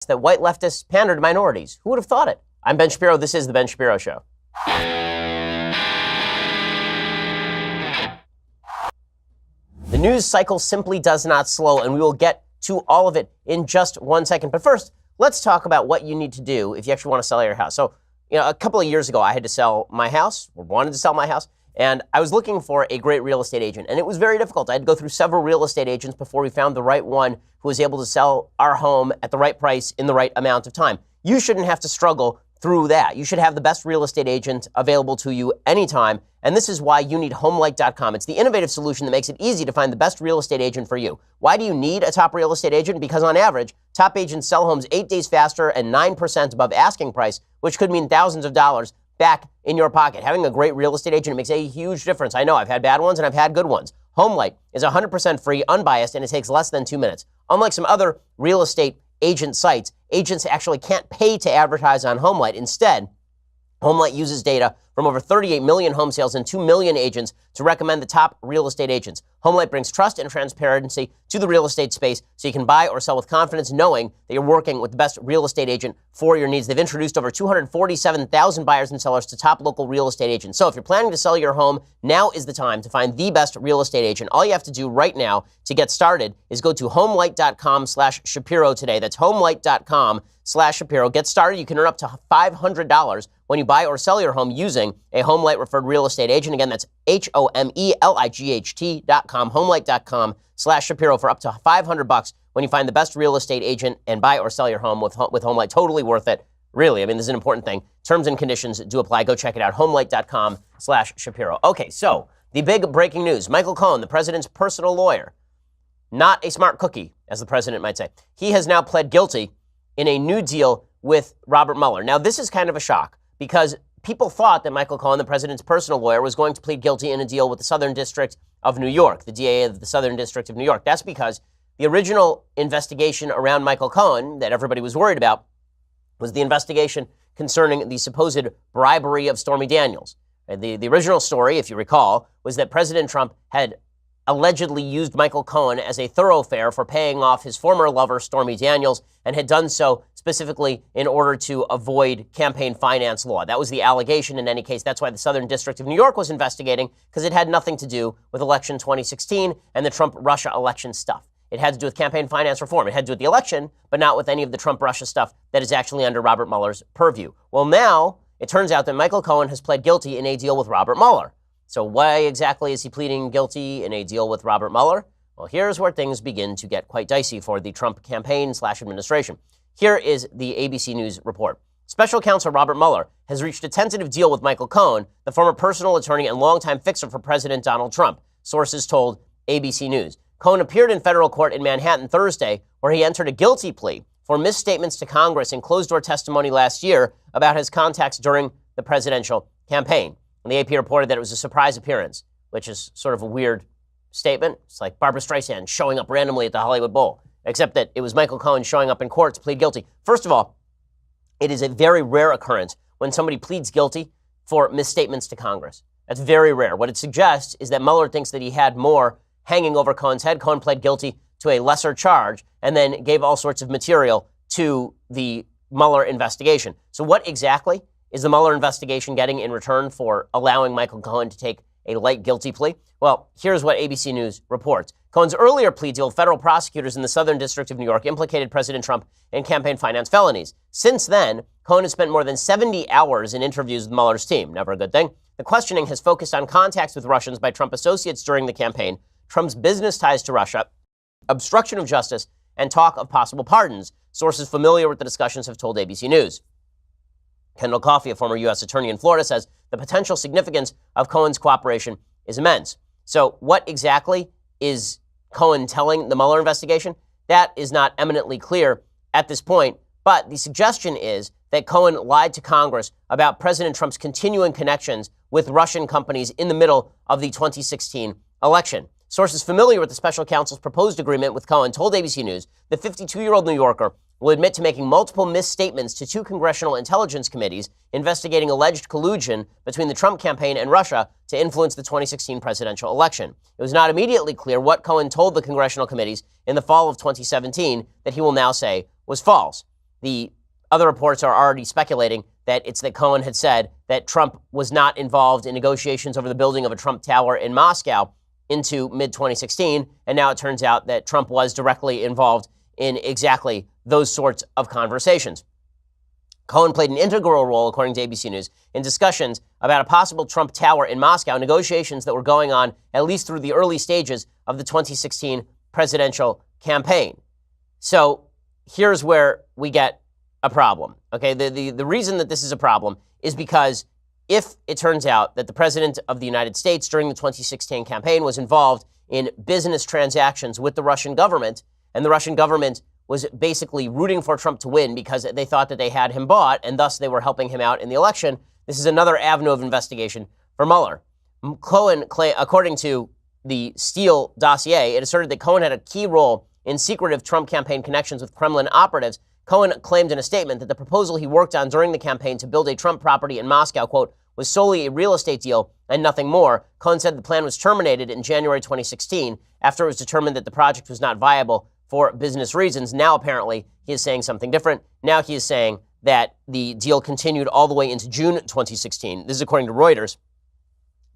that white leftists pander to minorities. Who would have thought it? I'm Ben Shapiro. This is The Ben Shapiro Show. The news cycle simply does not slow, and we will get to all of it in just 1 second. But first, let's talk about what you need to do if you actually want to sell your house. So, a couple of years ago, I had to sell my house, or wanted to sell my house, and I was looking for a great real estate agent, and it was very difficult. I had to go through several real estate agents before we found the right one who was able to sell our home at the right price in the right amount of time. You shouldn't have to struggle through that. You should have the best real estate agent available to you anytime, and this is why you need HomeLight.com. It's the innovative solution that makes it easy to find the best real estate agent for you. Why do you need a top real estate agent? Because on average, top agents sell homes 8 days faster and 9% above asking price, which could mean thousands of dollars back in your pocket. Having a great real estate agent makes a huge difference. I know I've had bad ones and I've had good ones. HomeLight is 100% free, unbiased, and it takes less than 2 minutes. Unlike some other real estate agent sites, agents actually can't pay to advertise on HomeLight. Instead, HomeLight uses data from over 38 million home sales and 2 million agents to recommend the top real estate agents. HomeLight brings trust and transparency to the real estate space so you can buy or sell with confidence knowing that you're working with the best real estate agent for your needs. They've introduced over 247,000 buyers and sellers to top local real estate agents. So if you're planning to sell your home, now is the time to find the best real estate agent. All you have to do right now to get started is go to HomeLight.com/Shapiro today. That's HomeLight.com/Shapiro. Get started. You can earn up to $500 when you buy or sell your home using a HomeLight referred real estate agent. Again, that's HomeLight.com, HomeLight.com/Shapiro for up to $500 when you find the best real estate agent and buy or sell your home with HomeLight. Totally worth it. Really, I mean, this is an important thing. Terms and conditions do apply. Go check it out, HomeLight.com/Shapiro. Okay, so the big breaking news. Michael Cohen, the president's personal lawyer, not a smart cookie, as the president might say. He has now pled guilty in a new deal with Robert Mueller. Now, this is kind of a shock because people thought that Michael Cohen, the president's personal lawyer, was going to plead guilty in a deal with the Southern District of New York, the DA of the Southern District of New York. That's because the original investigation around Michael Cohen that everybody was worried about was the investigation concerning the supposed bribery of Stormy Daniels. The original story, if you recall, was that President Trump had allegedly used Michael Cohen as a thoroughfare for paying off his former lover, Stormy Daniels, and had done so specifically in order to avoid campaign finance law. That was the allegation in any case. That's why the Southern District of New York was investigating, because it had nothing to do with election 2016 and the Trump-Russia election stuff. It had to do with campaign finance reform. It had to do with the election, but not with any of the Trump-Russia stuff that is actually under Robert Mueller's purview. Well, now it turns out that Michael Cohen has pled guilty in a deal with Robert Mueller. So why exactly is he pleading guilty in a deal with Robert Mueller? Well, here's where things begin to get quite dicey for the Trump campaign/administration. Here is the ABC News report. Special counsel Robert Mueller has reached a tentative deal with Michael Cohen, the former personal attorney and longtime fixer for President Donald Trump, sources told ABC News. Cohen appeared in federal court in Manhattan Thursday, where he entered a guilty plea for misstatements to Congress in closed-door testimony last year about his contacts during the presidential campaign. And the AP reported that it was a surprise appearance, which is sort of a weird statement. It's like Barbra Streisand showing up randomly at the Hollywood Bowl, except that it was Michael Cohen showing up in court to plead guilty. First of all, it is a very rare occurrence when somebody pleads guilty for misstatements to Congress. That's very rare. What it suggests is that Mueller thinks that he had more hanging over Cohen's head. Cohen pled guilty to a lesser charge and then gave all sorts of material to the Mueller investigation. So what exactly is the Mueller investigation getting in return for allowing Michael Cohen to take a light guilty plea? Well, here's what ABC News reports. Cohen's earlier plea deal, federal prosecutors in the Southern District of New York implicated President Trump in campaign finance felonies. Since then, Cohen has spent more than 70 hours in interviews with Mueller's team. Never a good thing. The questioning has focused on contacts with Russians by Trump associates during the campaign, Trump's business ties to Russia, obstruction of justice, and talk of possible pardons. Sources familiar with the discussions have told ABC News. Kendall Coffey, a former U.S. attorney in Florida, says the potential significance of Cohen's cooperation is immense. So what exactly is Cohen telling the Mueller investigation? That is not eminently clear at this point, but the suggestion is that Cohen lied to Congress about President Trump's continuing connections with Russian companies in the middle of the 2016 election. Sources familiar with the special counsel's proposed agreement with Cohen told ABC News the 52-year-old New Yorker will admit to making multiple misstatements to two congressional intelligence committees investigating alleged collusion between the Trump campaign and Russia to influence the 2016 presidential election. It was not immediately clear what Cohen told the congressional committees in the fall of 2017 that he will now say was false. the other reports are already speculating that it's that Cohen had said that Trump was not involved in negotiations over the building of a Trump Tower in Moscow into mid-2016. And now it turns out that Trump was directly involved in exactly those sorts of conversations. Cohen played an integral role, according to ABC News, in discussions about a possible Trump Tower in Moscow, negotiations that were going on at least through the early stages of the 2016 presidential campaign. So here's where we get a problem. Okay, the reason that this is a problem is because if it turns out that the president of the United States during the 2016 campaign was involved in business transactions with the Russian government, and the Russian government was basically rooting for Trump to win because they thought that they had him bought, and thus they were helping him out in the election, this is another avenue of investigation for Mueller. Cohen, according to the Steele dossier, it asserted that Cohen had a key role in secretive Trump campaign connections with Kremlin operatives. Cohen claimed in a statement that the proposal he worked on during the campaign to build a Trump property in Moscow, quote, was solely a real estate deal and nothing more. Cohen said the plan was terminated in January 2016 after it was determined that the project was not viable for business reasons. Now, apparently, he is saying something different. Now he is saying that the deal continued all the way into June 2016. This is according to Reuters.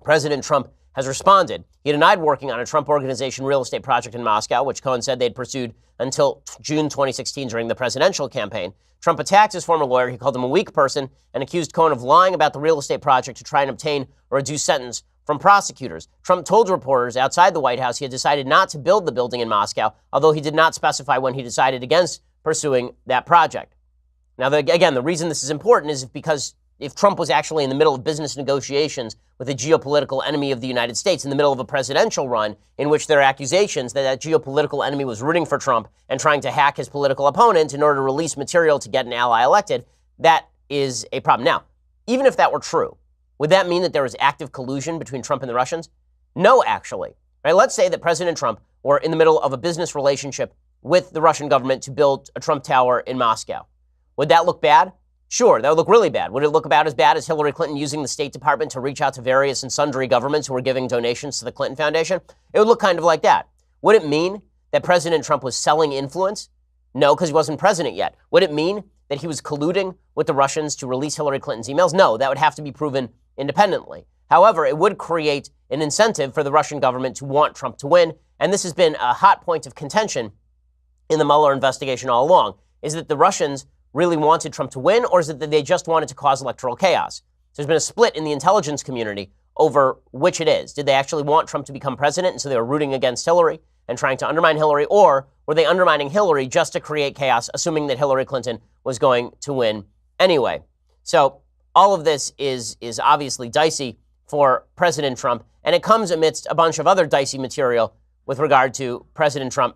President Trump has responded. He denied working on a Trump Organization real estate project in Moscow, which Cohen said they'd pursued until June 2016 during the presidential campaign. Trump attacked his former lawyer. He called him a weak person and accused Cohen of lying about the real estate project to try and obtain a reduced sentence from prosecutors. Trump told reporters outside the White House he had decided not to build the building in Moscow, although he did not specify when he decided against pursuing that project. Now, again, the reason this is important is because if Trump was actually in the middle of business negotiations with a geopolitical enemy of the United States in the middle of a presidential run in which there are accusations that that geopolitical enemy was rooting for Trump and trying to hack his political opponent in order to release material to get an ally elected, that is a problem. Now, even if that were true, would that mean that there was active collusion between Trump and the Russians? No, actually. Right? Let's say that President Trump were in the middle of a business relationship with the Russian government to build a Trump Tower in Moscow. Would that look bad? Sure, that would look really bad. Would it look about as bad as Hillary Clinton using the State Department to reach out to various and sundry governments who were giving donations to the Clinton Foundation? It would look kind of like that. Would it mean that President Trump was selling influence? No, because he wasn't president yet. Would it mean that he was colluding with the Russians to release Hillary Clinton's emails? No, that would have to be proven independently. However, it would create an incentive for the Russian government to want Trump to win, and this has been a hot point of contention in the Mueller investigation all along, is that the Russians really wanted Trump to win, or is it that they just wanted to cause electoral chaos? There's been a split in the intelligence community over which it is. Did they actually want Trump to become president, and so they were rooting against Hillary and trying to undermine Hillary, or were they undermining Hillary just to create chaos, assuming that Hillary Clinton was going to win anyway? So all of this is obviously dicey for President Trump, and it comes amidst a bunch of other dicey material with regard to President Trump.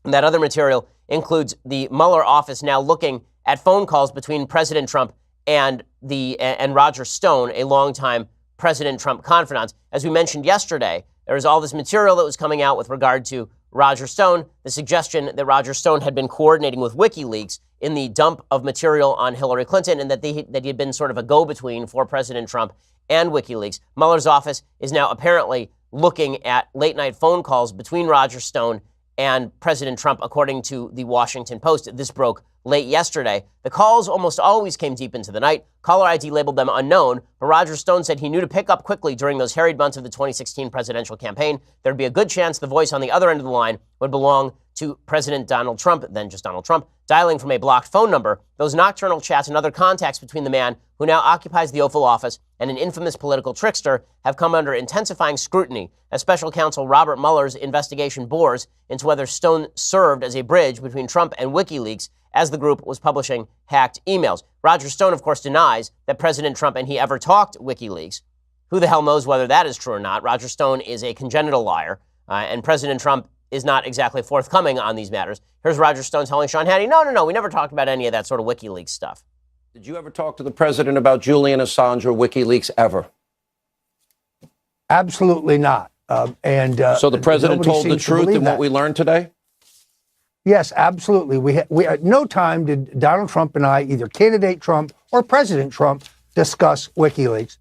And that other material includes the Mueller office now looking at phone calls between President Trump and Roger Stone, a longtime President Trump confidant. As we mentioned yesterday, there was all this material that was coming out with regard to Roger Stone, the suggestion that Roger Stone had been coordinating with WikiLeaks in the dump of material on Hillary Clinton, and that he had been sort of a go-between for President Trump and WikiLeaks. Mueller's office is now apparently looking at late-night phone calls between Roger Stone and President Trump, according to the Washington Post. This broke late yesterday. The calls almost always came deep into the night. Caller ID labeled them unknown, but Roger Stone said he knew to pick up quickly during those harried months of the 2016 presidential campaign. There'd be a good chance the voice on the other end of the line would belong to President Donald Trump, then just Donald Trump, dialing from a blocked phone number. Those nocturnal chats and other contacts between the man who now occupies the Oval Office and an infamous political trickster have come under intensifying scrutiny as special counsel Robert Mueller's investigation bores into whether Stone served as a bridge between Trump and WikiLeaks as the group was publishing hacked emails. Roger Stone, of course, denies that President Trump and he ever talked WikiLeaks. Who the hell knows whether that is true or not? Roger Stone is a congenital liar, and President Trump is not exactly forthcoming on these matters. Here's Roger Stone telling Sean Hannity, no, we never talked about any of that sort of WikiLeaks stuff. Did you ever talk to the president about Julian Assange or WikiLeaks ever? Absolutely not. So the president told the truth in what we learned today? Yes, absolutely. We at no time did Donald Trump and I, either candidate Trump or President Trump, discuss WikiLeaks.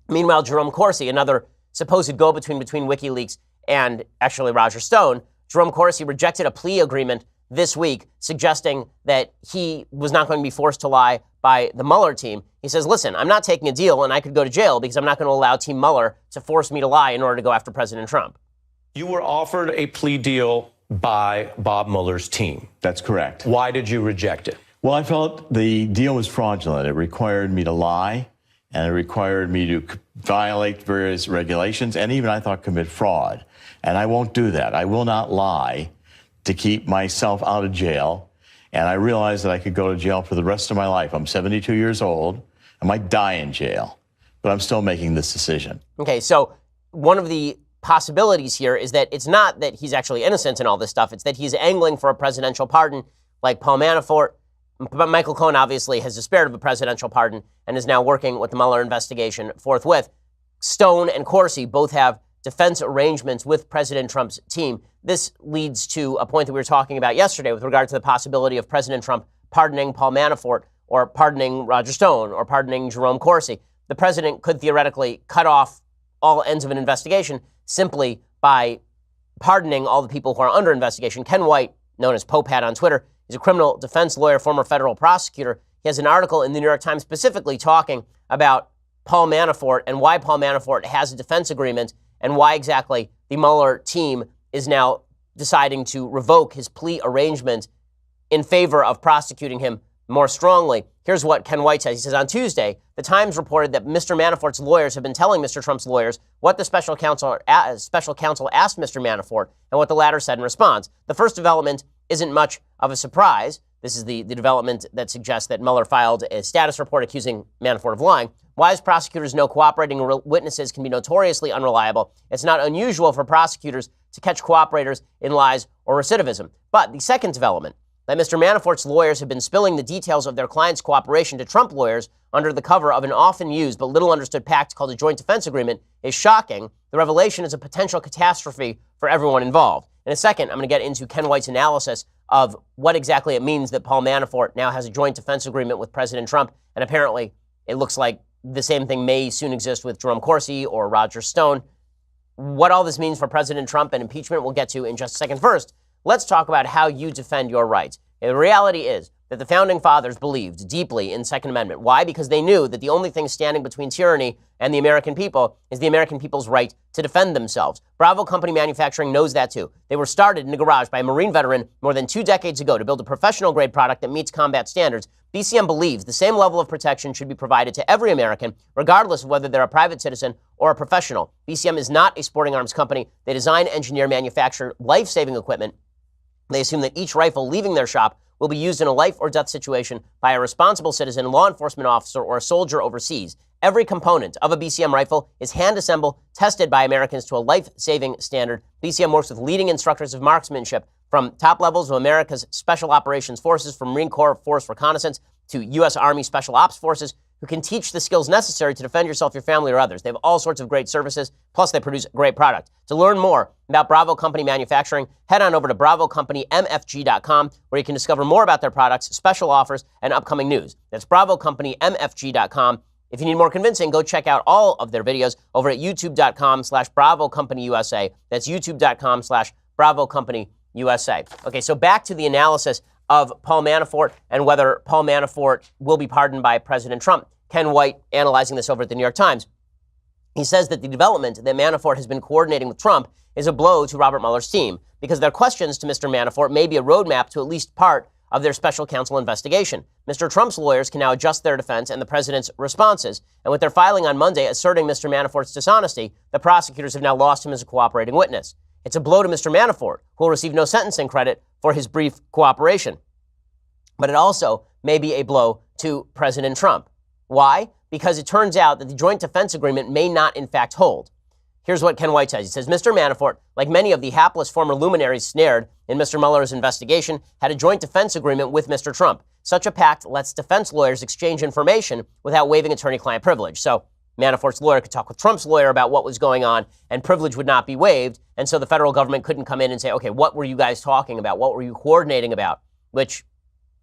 Meanwhile, Jerome Corsi, another supposed go-between between WikiLeaks and actually Roger Stone, Jerome Corsi rejected a plea agreement this week, suggesting that he was not going to be forced to lie by the Mueller team. He says, listen, I'm not taking a deal and I could go to jail because I'm not going to allow Team Mueller to force me to lie in order to go after President Trump. You were offered a plea deal by Bob Mueller's team. That's correct. Why did you reject it? Well, I felt the deal was fraudulent. It required me to lie, and it required me to violate various regulations, and even, I thought, commit fraud. And I won't do that. I will not lie to keep myself out of jail. And I realized that I could go to jail for the rest of my life. I'm 72 years old. I might die in jail, but I'm still making this decision. Okay, so one of the possibilities here is that it's not that he's actually innocent in all this stuff. It's that he's angling for a presidential pardon like Paul Manafort. But Michael Cohen obviously has despaired of a presidential pardon and is now working with the Mueller investigation forthwith. Stone and Corsi both have defense arrangements with President Trump's team. This leads to a point that we were talking about yesterday with regard to the possibility of President Trump pardoning Paul Manafort or pardoning Roger Stone or pardoning Jerome Corsi. The president could theoretically cut off all ends of an investigation simply by pardoning all the people who are under investigation. Ken White, known as Popat on Twitter, he's a criminal defense lawyer, former federal prosecutor. He has an article in the New York Times specifically talking about Paul Manafort and why Paul Manafort has a defense agreement and why exactly the Mueller team is now deciding to revoke his plea arrangement in favor of prosecuting him more strongly. Here's what Ken White says. He says, on Tuesday, the Times reported that Mr. Manafort's lawyers have been telling Mr. Trump's lawyers what the special counsel asked Mr. Manafort and what the latter said in response. The first development isn't much of a surprise. This is the development that suggests that Mueller filed a status report accusing Manafort of lying. Wise prosecutors know cooperating witnesses can be notoriously unreliable. It's not unusual for prosecutors to catch cooperators in lies or recidivism. But the second development, that Mr. Manafort's lawyers have been spilling the details of their client's cooperation to Trump lawyers under the cover of an often used but little understood pact called a joint defense agreement, is shocking. The revelation is a potential catastrophe for everyone involved. In a second, I'm going to get into Ken White's analysis of what exactly it means that Paul Manafort now has a joint defense agreement with President Trump, and apparently it looks like the same thing may soon exist with Jerome Corsi or Roger Stone. What all this means for President Trump and impeachment, we'll get to in just a second. First, let's talk about how you defend your rights. And the reality is that the Founding Fathers believed deeply in Second Amendment. Why? Because they knew that the only thing standing between tyranny and the American people is the American people's right to defend themselves. Bravo Company Manufacturing knows that too. They were started in a garage by a Marine veteran more than 2 decades ago to build a professional-grade product that meets combat standards. BCM believes the same level of protection should be provided to every American, regardless of whether they're a private citizen or a professional. BCM is not a sporting arms company. They design, engineer, manufacture life-saving equipment. They assume that each rifle leaving their shop will be used in a life or death situation by a responsible citizen, law enforcement officer, or a soldier overseas. Every component of a BCM rifle is hand-assembled, tested by Americans to a life-saving standard. BCM works with leading instructors of marksmanship from top levels of America's Special Operations Forces, from Marine Corps Force Reconnaissance to U.S. Army Special Ops Forces, who can teach the skills necessary to defend yourself, your family, or others. They have all sorts of great services, plus they produce great product. To learn more about Bravo Company Manufacturing, head on over to BravoCompanyMFG.com, where you can discover more about their products, special offers, and upcoming news. That's BravoCompanyMFG.com. If you need more convincing, go check out all of their videos over at YouTube.com/BravoCompanyUSA. That's YouTube.com/BravoCompanyUSA. Okay, so back to the analysis of Paul Manafort and whether Paul Manafort will be pardoned by President Trump. Ken White analyzing this over at the New York Times. He says that the development that Manafort has been coordinating with Trump is a blow to Robert Mueller's team because their questions to Mr. Manafort may be a roadmap to at least part of their special counsel investigation. Mr. Trump's lawyers can now adjust their defense and the president's responses. And with their filing on Monday asserting Mr. Manafort's dishonesty, the prosecutors have now lost him as a cooperating witness. It's a blow to Mr. Manafort, who will receive no sentencing credit for his brief cooperation. But it also may be a blow to President Trump. Why? Because it turns out that the joint defense agreement may not in fact hold. Here's what Ken White says. He says, Mr. Manafort, like many of the hapless former luminaries snared in Mr. Mueller's investigation, had a joint defense agreement with Mr. Trump. Such a pact lets defense lawyers exchange information without waiving attorney-client privilege. So Manafort's lawyer could talk with Trump's lawyer about what was going on, and privilege would not be waived. And so the federal government couldn't come in and say, okay, what were you guys talking about? What were you coordinating about? Which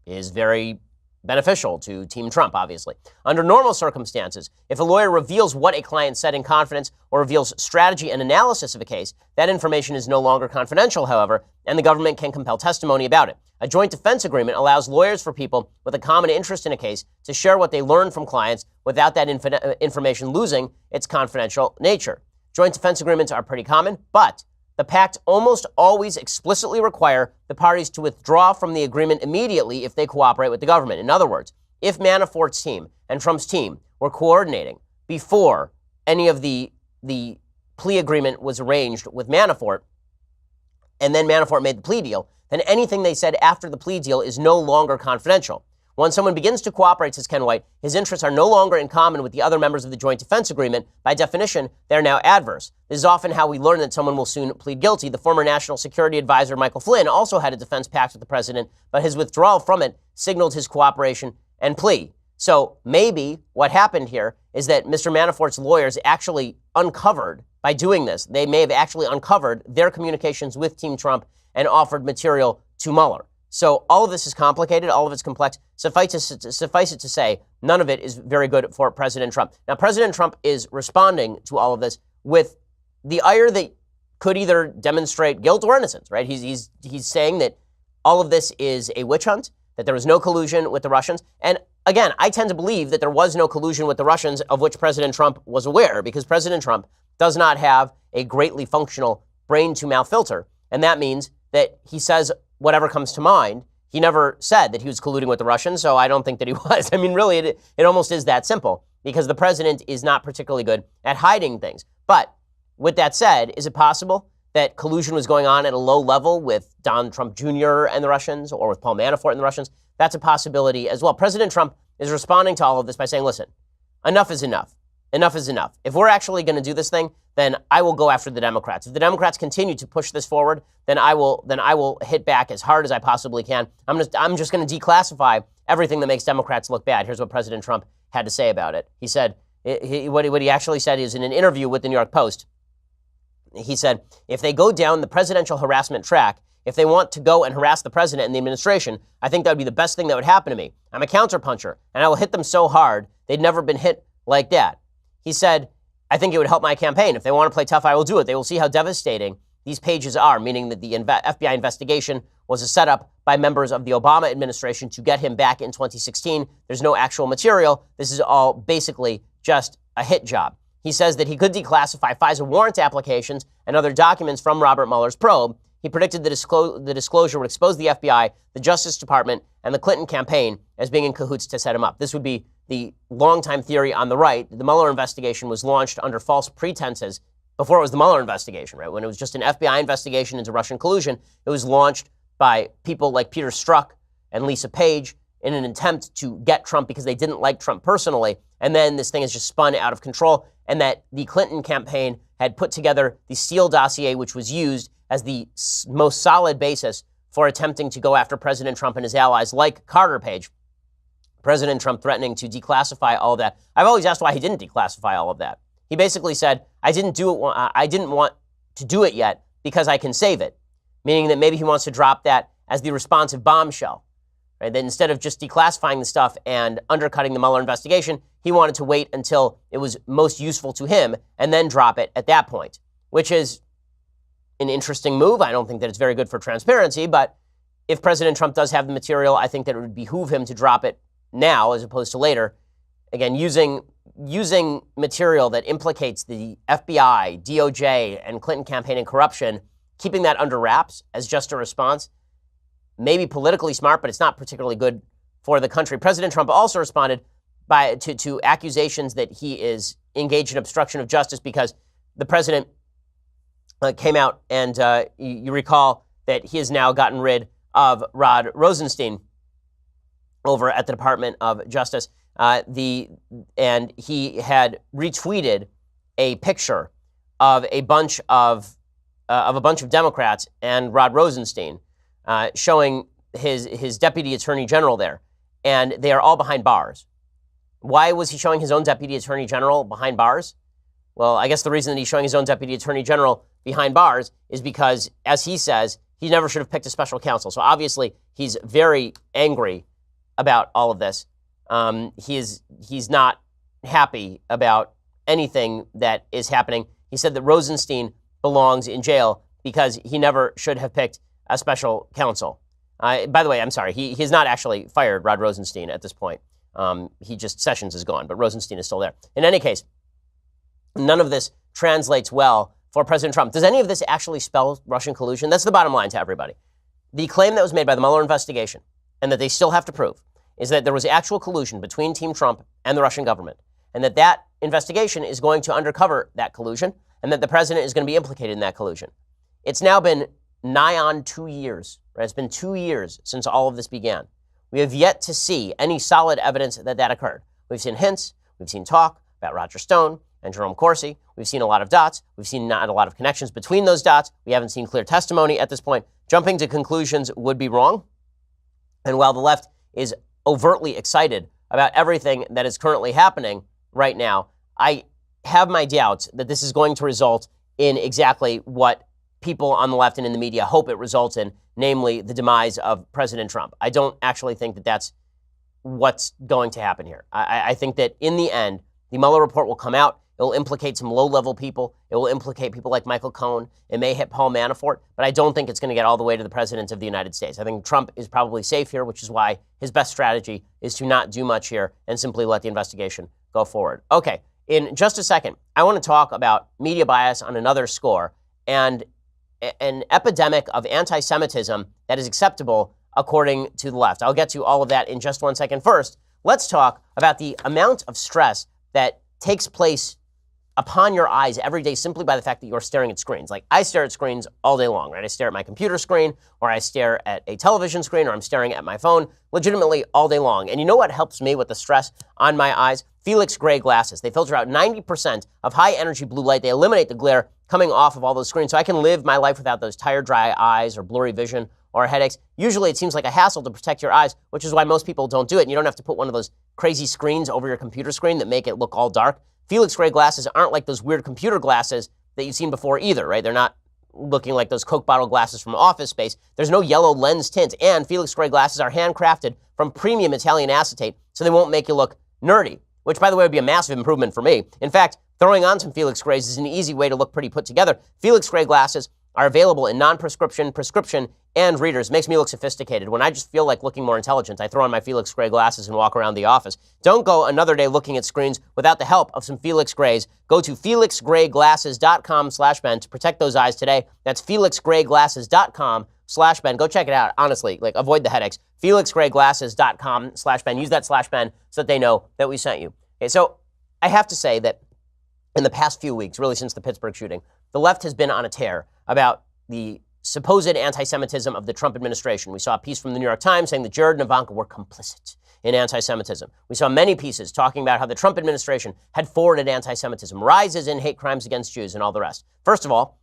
is very beneficial to Team Trump, obviously. Under normal circumstances, if a lawyer reveals what a client said in confidence or reveals strategy and analysis of a case, that information is no longer confidential, however, and the government can compel testimony about it. A joint defense agreement allows lawyers for people with a common interest in a case to share what they learn from clients without that information losing its confidential nature. Joint defense agreements are pretty common, but the pact almost always explicitly require the parties to withdraw from the agreement immediately if they cooperate with the government. In other words, if Manafort's team and Trump's team were coordinating before any of the plea agreement was arranged with Manafort, and then Manafort made the plea deal, then anything they said after the plea deal is no longer confidential. When someone begins to cooperate, says Ken White, his interests are no longer in common with the other members of the Joint Defense Agreement. By definition, they're now adverse. This is often how we learn that someone will soon plead guilty. The former National Security Advisor Michael Flynn also had a defense pact with the president, but his withdrawal from it signaled his cooperation and plea. So maybe what happened here is that Mr. Manafort's lawyers actually uncovered, by doing this, they may have actually uncovered their communications with Team Trump and offered material to Mueller. So all of this is complicated, all of it's complex. Suffice it to say, none of it is very good for President Trump. Now, President Trump is responding to all of this with the ire that could either demonstrate guilt or innocence, right? He's saying that all of this is a witch hunt, that there was no collusion with the Russians. And again, I tend to believe that there was no collusion with the Russians of which President Trump was aware, because President Trump does not have a greatly functional brain-to-mouth filter. And that means that he says whatever comes to mind. He never said that he was colluding with the Russians, so I don't think that he was. I mean, really, it almost is that simple, because the president is not particularly good at hiding things. But with that said, is it possible that collusion was going on at a low level with Donald Trump Jr. and the Russians, or with Paul Manafort and the Russians? That's a possibility as well. President Trump is responding to all of this by saying, listen, enough is enough. Enough is enough. If we're actually going to do this thing, then I will go after the Democrats. If the Democrats continue to push this forward, then I will hit back as hard as I possibly can. I'm just going to declassify everything that makes Democrats look bad. Here's what President Trump had to say about it. He said, what he actually said is in an interview with the New York Post, he said, if they go down the presidential harassment track, if they want to go and harass the president and the administration, I think that would be the best thing that would happen to me. I'm a counterpuncher, and I will hit them so hard they'd never been hit like that. He said, I think it would help my campaign. If they want to play tough, I will do it. They will see how devastating these pages are, meaning that the FBI investigation was a setup by members of the Obama administration to get him back in 2016. There's no actual material. This is all basically just a hit job. He says that he could declassify FISA warrant applications and other documents from Robert Mueller's probe. He predicted the disclosure would expose the FBI, the Justice Department, and the Clinton campaign as being in cahoots to set him up. This would be the longtime theory on the right. The Mueller investigation was launched under false pretenses before it was the Mueller investigation, right? When it was just an FBI investigation into Russian collusion, it was launched by people like Peter Strzok and Lisa Page in an attempt to get Trump because they didn't like Trump personally. And then this thing has just spun out of control, and that the Clinton campaign had put together the Steele dossier, which was used as the most solid basis for attempting to go after President Trump and his allies, like Carter Page. President Trump threatening to declassify all of that. I've always asked why he didn't declassify all of that. He basically said, I didn't want to do it yet because I can save it, meaning that maybe he wants to drop that as the responsive bombshell. Right? That instead of just declassifying the stuff and undercutting the Mueller investigation, he wanted to wait until it was most useful to him and then drop it at that point, which is an interesting move. I don't think that it's very good for transparency, but if President Trump does have the material, I think that it would behoove him to drop it now as opposed to later. Again, using material that implicates the FBI, DOJ, and Clinton campaign and corruption, keeping that under wraps as just a response, maybe politically smart, but it's not particularly good for the country. President Trump also responded to accusations that he is engaged in obstruction of justice because the president came out and you recall that he has now gotten rid of Rod Rosenstein over at the Department of Justice. And he had retweeted a picture of a bunch of Democrats and Rod Rosenstein, showing his deputy attorney general there, and they are all behind bars. Why was he showing his own deputy attorney general behind bars? Well, I guess the reason that he's showing his own deputy attorney general behind bars is because, as he says, he never should have picked a special counsel. So obviously, he's very angry about all of this. He's not happy about anything that is happening. He said that Rosenstein belongs in jail because he never should have picked a special counsel. By the way, I'm sorry, he has not actually fired Rod Rosenstein at this point. Sessions is gone, but Rosenstein is still there. In any case, none of this translates well for President Trump. Does any of this actually spell Russian collusion? That's the bottom line to everybody. The claim that was made by the Mueller investigation, and that they still have to prove, is that there was actual collusion between Team Trump and the Russian government, and that investigation is going to uncover that collusion, and that the president is going to be implicated in that collusion. It's now been nigh on 2 years, right? It's been 2 years since all of this began. We have yet to see any solid evidence that occurred. We've seen hints, we've seen talk about Roger Stone and Jerome Corsi. We've seen a lot of dots. We've seen not a lot of connections between those dots. We haven't seen clear testimony at this point. Jumping to conclusions would be wrong. And while the left is overtly excited about everything that is currently happening right now, I have my doubts that this is going to result in exactly what people on the left and in the media hope it results in, namely the demise of President Trump. I don't actually think that that's what's going to happen here. I think that in the end, the Mueller report will come out. It will implicate some low-level people. It will implicate people like Michael Cohen. It may hit Paul Manafort, but I don't think it's going to get all the way to the President of the United States. I think Trump is probably safe here, which is why his best strategy is to not do much here and simply let the investigation go forward. Okay, in just a second, I want to talk about media bias on another score and an epidemic of anti-Semitism that is acceptable according to the left. I'll get to all of that in just 1 second. First, let's talk about the amount of stress that takes place upon your eyes every day simply by the fact that you're staring at screens. Like, I stare at screens all day long, right? I stare at my computer screen, or I stare at a television screen, or I'm staring at my phone legitimately all day long. And you know what helps me with the stress on my eyes? Felix Gray glasses. They filter out 90% of high energy blue light. They eliminate the glare coming off of all those screens, so I can live my life without those tired, dry eyes or blurry vision or headaches. Usually it seems like a hassle to protect your eyes, which is why most people don't do it. And you don't have to put one of those crazy screens over your computer screen that make it look all dark. Felix Gray glasses aren't like those weird computer glasses that you've seen before either, right? They're not looking like those Coke bottle glasses from Office Space. There's no yellow lens tint, and Felix Gray glasses are handcrafted from premium Italian acetate, so they won't make you look nerdy, which, by the way, would be a massive improvement for me. In fact, throwing on some Felix Grays is an easy way to look pretty put together. Felix Gray glasses are available in non-prescription, prescription, and readers. Makes me look sophisticated. When I just feel like looking more intelligent, I throw on my Felix Gray glasses and walk around the office. Don't go another day looking at screens without the help of some Felix Grays. Go to felixgrayglasses.com/Ben to protect those eyes today. That's felixgrayglasses.com/Ben. Go check it out. Honestly, avoid the headaches. felixgrayglasses.com/Ben. Use that /Ben so that they know that we sent you. Okay, so I have to say that in the past few weeks, really since the Pittsburgh shooting, the left has been on a tear about the supposed anti-Semitism of the Trump administration. We saw a piece from the New York Times saying that Jared and Ivanka were complicit in anti-Semitism. We saw many pieces talking about how the Trump administration had forwarded anti-Semitism, rises in hate crimes against Jews, and all the rest. First of all,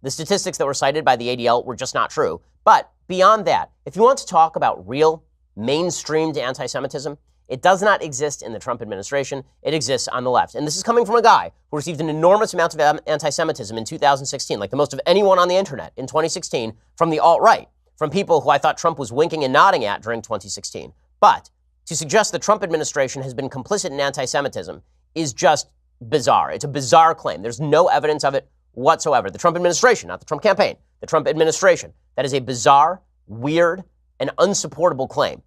the statistics that were cited by the ADL were just not true. But beyond that, if you want to talk about real mainstreamed anti-Semitism, it does not exist in the Trump administration. It exists on the left. And this is coming from a guy who received an enormous amount of anti-Semitism in 2016, like the most of anyone on the internet in 2016, from the alt-right, from people who I thought Trump was winking and nodding at during 2016. But to suggest the Trump administration has been complicit in anti-Semitism is just bizarre. It's a bizarre claim. There's no evidence of it whatsoever. The Trump administration, not the Trump campaign, the Trump administration. That is a bizarre, weird, and unsupportable claim.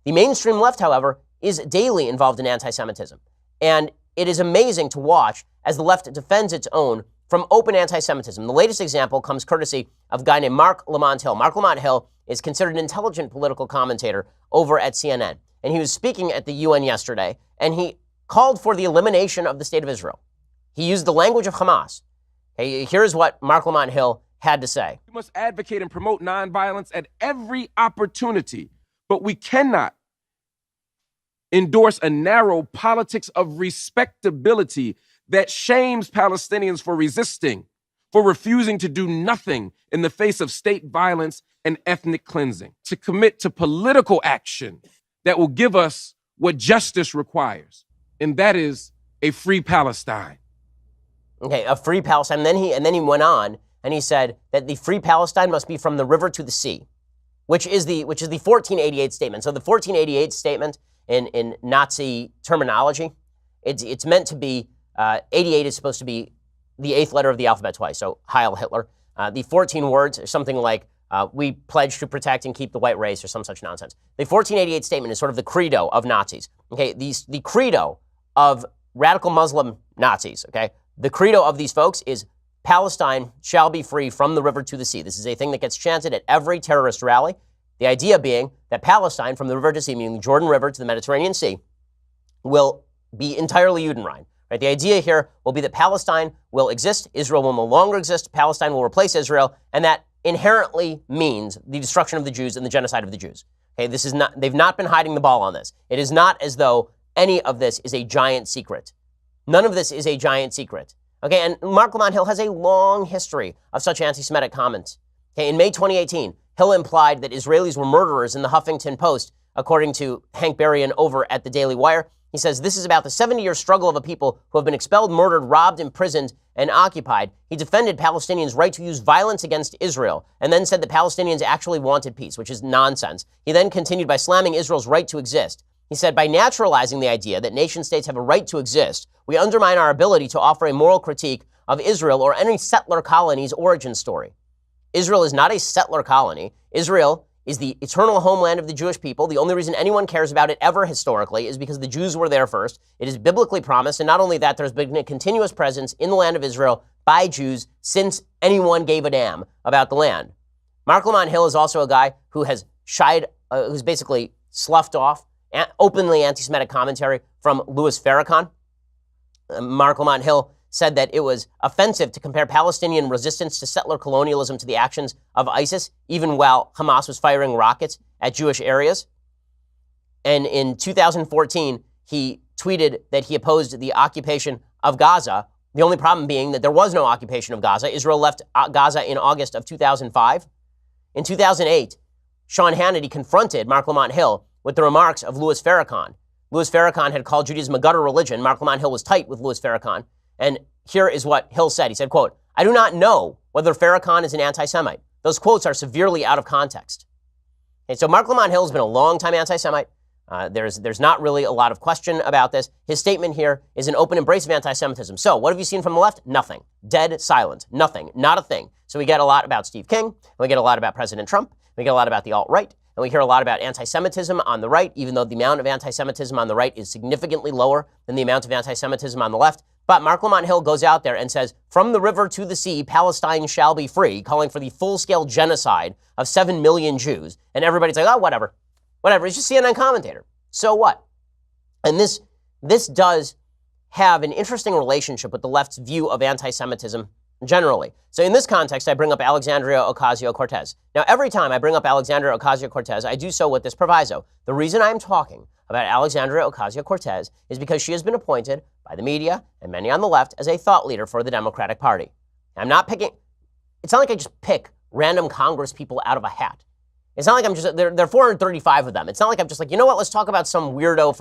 The mainstream left, however, is daily involved in anti-Semitism. And it is amazing to watch as the left defends its own from open anti-Semitism. The latest example comes courtesy of a guy named Mark Lamont Hill. Mark Lamont Hill is considered an intelligent political commentator over at CNN. And he was speaking at the UN yesterday, and he called for the elimination of the state of Israel. He used the language of Hamas. Okay, here's what Mark Lamont Hill had to say. We must advocate and promote nonviolence at every opportunity, but we cannot endorse a narrow politics of respectability that shames Palestinians for resisting, for refusing to do nothing in the face of state violence and ethnic cleansing, to commit to political action that will give us what justice requires, and that is a free Palestine. Okay, a free Palestine. And then he went on and he said that the free Palestine must be from the river to the sea. which is the 1488 statement. So the 1488 statement in Nazi terminology, it's meant to be 88 is supposed to be the eighth letter of the alphabet twice. So Heil Hitler. The 14 words are something like we pledge to protect and keep the white race or some such nonsense. The 1488 statement is sort of the credo of Nazis. Okay, the credo of radical Muslim Nazis. Okay, the credo of these folks is Palestine shall be free from the river to the sea. This is a thing that gets chanted at every terrorist rally. The idea being that Palestine from the river to sea, meaning the Jordan River to the Mediterranean Sea, will be entirely Judenrein. Right? The idea here will be that Palestine will exist, Israel will no longer exist, Palestine will replace Israel, and that inherently means the destruction of the Jews and the genocide of the Jews. Okay, they've not been hiding the ball on this. It is not as though any of this is a giant secret. None of this is a giant secret. Okay, and Mark Lamont Hill has a long history of such anti-Semitic comments. Okay, in May 2018, Hill implied that Israelis were murderers in the Huffington Post, according to Hank Berrien over at the Daily Wire. He says, this is about the 70-year struggle of a people who have been expelled, murdered, robbed, imprisoned, and occupied. He defended Palestinians' right to use violence against Israel, and then said that Palestinians actually wanted peace, which is nonsense. He then continued by slamming Israel's right to exist. He said, by naturalizing the idea that nation states have a right to exist, we undermine our ability to offer a moral critique of Israel or any settler colony's origin story. Israel is not a settler colony. Israel is the eternal homeland of the Jewish people. The only reason anyone cares about it ever historically is because the Jews were there first. It is biblically promised, and not only that, there's been a continuous presence in the land of Israel by Jews since anyone gave a damn about the land. Mark Lamont Hill is also a guy who has who's basically sloughed off openly anti-Semitic commentary from Louis Farrakhan. Mark Lamont Hill said that it was offensive to compare Palestinian resistance to settler colonialism to the actions of ISIS, even while Hamas was firing rockets at Jewish areas. And in 2014, he tweeted that he opposed the occupation of Gaza, the only problem being that there was no occupation of Gaza. Israel left Gaza in August of 2005. In 2008, Sean Hannity confronted Mark Lamont Hill with the remarks of Louis Farrakhan. Louis Farrakhan had called Judaism a gutter religion. Mark Lamont Hill was tight with Louis Farrakhan. And here is what Hill said. He said, quote, I do not know whether Farrakhan is an anti-Semite. Those quotes are severely out of context. And so Mark Lamont Hill has been a long-time anti-Semite. There's not really a lot of question about this. His statement here is an open embrace of anti-Semitism. So what have you seen from the left? Nothing. Dead silent. Nothing. Not a thing. So we get a lot about Steve King. And we get a lot about President Trump. We get a lot about the alt-right. And we hear a lot about anti-Semitism on the right, even though the amount of anti-Semitism on the right is significantly lower than the amount of anti-Semitism on the left. But Mark Lamont Hill goes out there and says, from the river to the sea, Palestine shall be free, calling for the full-scale genocide of 7 million Jews. And everybody's like, oh, whatever. Whatever. It's just CNN commentator. So what? And this does have an interesting relationship with the left's view of anti-Semitism generally. So in this context, I bring up Alexandria Ocasio-Cortez. Now, every time I bring up Alexandria Ocasio-Cortez, I do so with this proviso. The reason I'm talking about Alexandria Ocasio-Cortez is because she has been appointed by the media and many on the left as a thought leader for the Democratic Party. I'm not picking, it's not like I just pick random Congress people out of a hat. It's not like I'm just, there are 435 of them. It's not like I'm just like, you know what, let's talk about some weirdo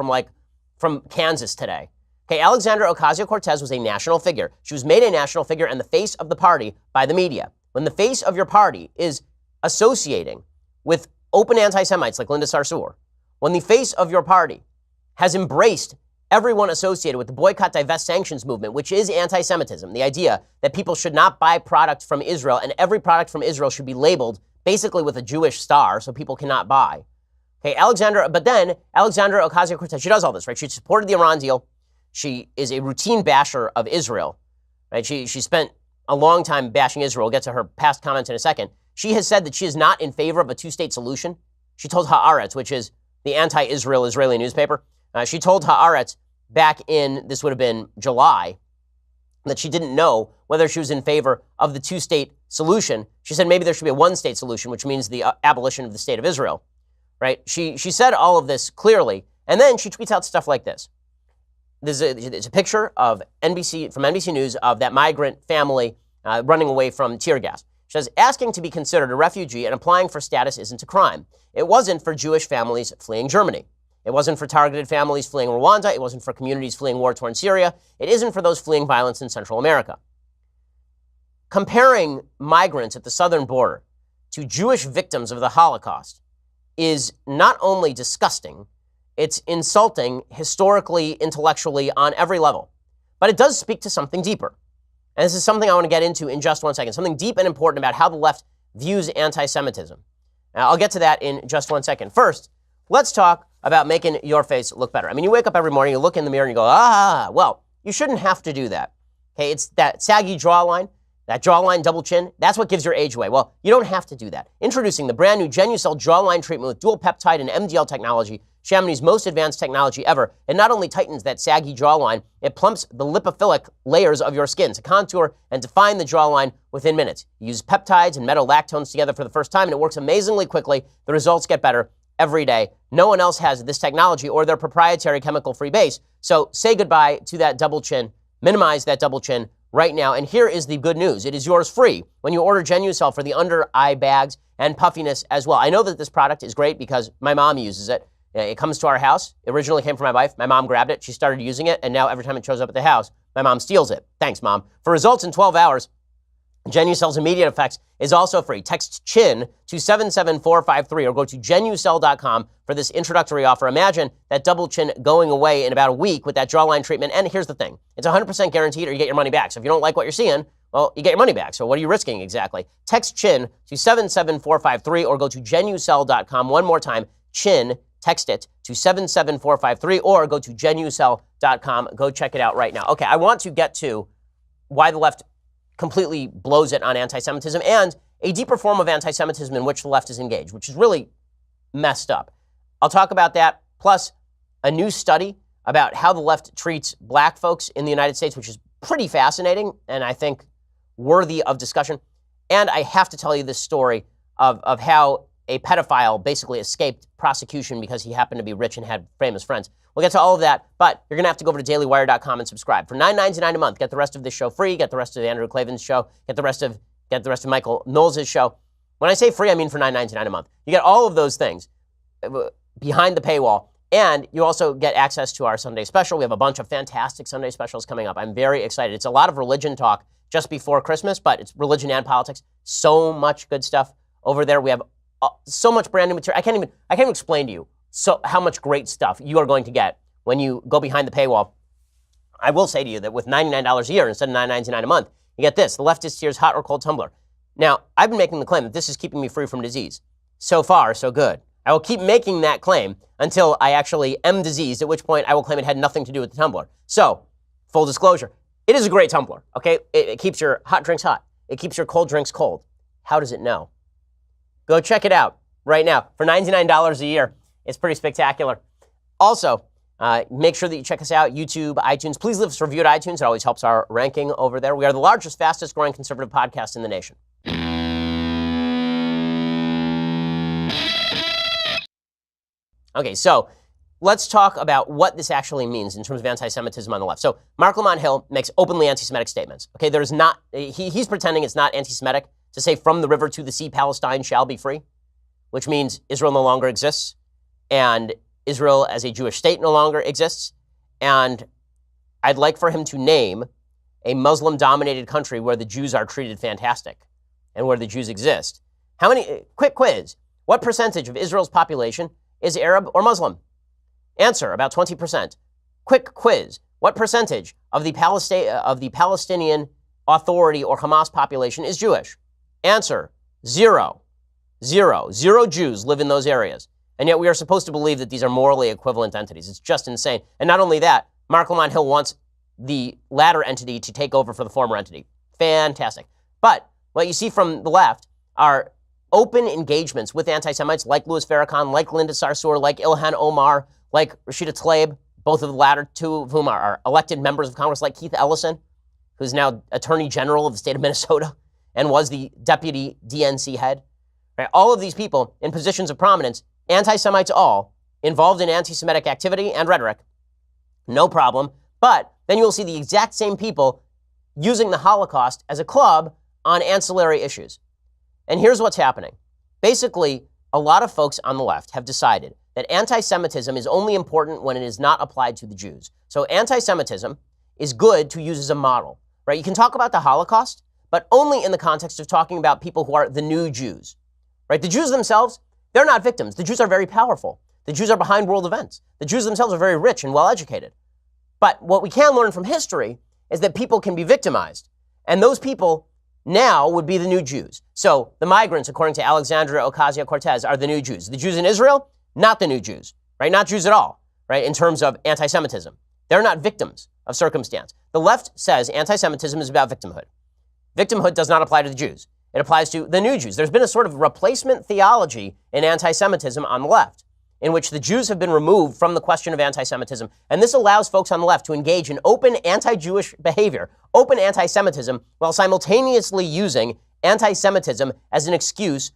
from Kansas today. Okay, Alexandria Ocasio-Cortez was a national figure. She was made a national figure and the face of the party by the media. When the face of your party is associating with open anti-Semites like Linda Sarsour, when the face of your party has embraced everyone associated with the boycott, divest, sanctions movement, which is anti-Semitism, the idea that people should not buy product from Israel and every product from Israel should be labeled basically with a Jewish star so people cannot buy. Okay, but then Alexandria Ocasio-Cortez, she does all this, right? She supported the Iran deal. She is a routine basher of Israel, right? She spent a long time bashing Israel. We'll get to her past comments in a second. She has said that she is not in favor of a two-state solution. She told Haaretz, which is the anti-Israel Israeli newspaper, she told Haaretz back in, this would have been July, that she didn't know whether she was in favor of the two-state solution. She said maybe there should be a one-state solution, which means the abolition of the state of Israel, right? She said all of this clearly, and then she tweets out stuff like this. There's a picture of from NBC News of that migrant family running away from tear gas. She says, asking to be considered a refugee and applying for status isn't a crime. It wasn't for Jewish families fleeing Germany. It wasn't for targeted families fleeing Rwanda. It wasn't for communities fleeing war-torn Syria. It isn't for those fleeing violence in Central America. Comparing migrants at the southern border to Jewish victims of the Holocaust is not only disgusting, it's insulting historically, intellectually, on every level. But it does speak to something deeper. And this is something I want to get into in just 1 second, something deep and important about how the left views anti-Semitism. Now, I'll get to that in just 1 second. First, let's talk about making your face look better. I mean, you wake up every morning, you look in the mirror and you go, well, you shouldn't have to do that. Okay, it's that saggy jawline, that jawline double chin, that's what gives your age away. Well, you don't have to do that. Introducing the brand new Genucell jawline treatment with dual peptide and MDL technology, Chamonix's most advanced technology ever. It not only tightens that saggy jawline, it plumps the lipophilic layers of your skin to contour and define the jawline within minutes. You use peptides and metolactones together for the first time, and it works amazingly quickly. The results get better every day. No one else has this technology or their proprietary chemical-free base. So say goodbye to that double chin. Minimize that double chin right now. And here is the good news. It is yours free when you order Genucell for the under eye bags and puffiness as well. I know that this product is great because my mom uses it. It comes to our house. It originally came from my wife. My mom grabbed it. She started using it. And now every time it shows up at the house, my mom steals it. Thanks, Mom. For results in 12 hours, Genucell's immediate effects is also free. Text CHIN to 77453 or go to Genucell.com for this introductory offer. Imagine that double chin going away in about a week with that jawline treatment. And here's the thing. It's 100% guaranteed or you get your money back. So if you don't like what you're seeing, well, you get your money back. So what are you risking exactly? Text CHIN to 77453 or go to Genucell.com. One more time, CHIN, text it to 77453 or go to Genucell.com. Go check it out right now. Okay, I want to get to why the left completely blows it on anti-Semitism and a deeper form of anti-Semitism in which the left is engaged, which is really messed up. I'll talk about that, plus a new study about how the left treats black folks in the United States, which is pretty fascinating and I think worthy of discussion. And I have to tell you this story of how a pedophile basically escaped prosecution because he happened to be rich and had famous friends. We'll get to all of that, but you're going to have to go over to dailywire.com and subscribe. For $9.99 a month, get the rest of this show free, get the rest of Andrew Klavan's show, get the rest of Michael Knowles' show. When I say free, I mean for $9.99 a month. You get all of those things behind the paywall, and you also get access to our Sunday special. We have a bunch of fantastic Sunday specials coming up. I'm very excited. It's a lot of religion talk just before Christmas, but it's religion and politics. So much good stuff over there. We have so much brand new material. I can't even explain to you how much great stuff you are going to get when you go behind the paywall. I will say to you that with $99 a year instead of $9.99 a month, you get this, the Leftist Tears Hot or Cold Tumbler. Now, I've been making the claim that this is keeping me free from disease. So far, so good. I will keep making that claim until I actually am diseased, at which point I will claim it had nothing to do with the tumbler. So, full disclosure, it is a great tumbler, okay? It keeps your hot drinks hot. It keeps your cold drinks cold. How does it know? Go check it out right now for $99 a year. It's pretty spectacular. Also, make sure that you check us out, YouTube, iTunes. Please leave us a review at iTunes. It always helps our ranking over there. We are the largest, fastest growing conservative podcast in the nation. Okay, so let's talk about what this actually means in terms of anti-Semitism on the left. So Mark Lamont Hill makes openly anti-Semitic statements. Okay, there's not, he's pretending it's not anti-Semitic to say from the river to the sea, Palestine shall be free, which means Israel no longer exists and Israel as a Jewish state no longer exists. And I'd like for him to name a Muslim-dominated country where the Jews are treated fantastic and where the Jews exist. Quick quiz, what percentage of Israel's population is Arab or Muslim? Answer, about 20%. Quick quiz, what percentage of the Palestinian Authority or Hamas population is Jewish? Answer, 0. 0 Jews live in those areas. And yet we are supposed to believe that these are morally equivalent entities. It's just insane. And not only that, Mark Lamont Hill wants the latter entity to take over for the former entity. Fantastic. But what you see from the left are open engagements with anti-Semites like Louis Farrakhan, like Linda Sarsour, like Ilhan Omar, like Rashida Tlaib, both of the latter two of whom are elected members of Congress, like Keith Ellison, who's now Attorney General of the state of Minnesota and was the deputy DNC head. Right? All of these people in positions of prominence, anti-Semites all, involved in anti-Semitic activity and rhetoric, no problem. But then you'll see the exact same people using the Holocaust as a club on ancillary issues. And here's what's happening. Basically, a lot of folks on the left have decided that anti-Semitism is only important when it is not applied to the Jews. So anti-Semitism is good to use as a model, right? You can talk about the Holocaust, but only in the context of talking about people who are the new Jews, right? The Jews themselves, they're not victims. The Jews are very powerful. The Jews are behind world events. The Jews themselves are very rich and well-educated. But what we can learn from history is that people can be victimized. And those people now would be the new Jews. So the migrants, according to Alexandria Ocasio-Cortez, are the new Jews. The Jews in Israel, not the new Jews, right? Not Jews at all, right? In terms of anti-Semitism. They're not victims of circumstance. The left says anti-Semitism is about victimhood. Victimhood does not apply to the Jews. It applies to the new Jews. There's been a sort of replacement theology in anti-Semitism on the left, in which the Jews have been removed from the question of anti-Semitism. And this allows folks on the left to engage in open anti-Jewish behavior, open anti-Semitism, while simultaneously using anti-Semitism as an excuse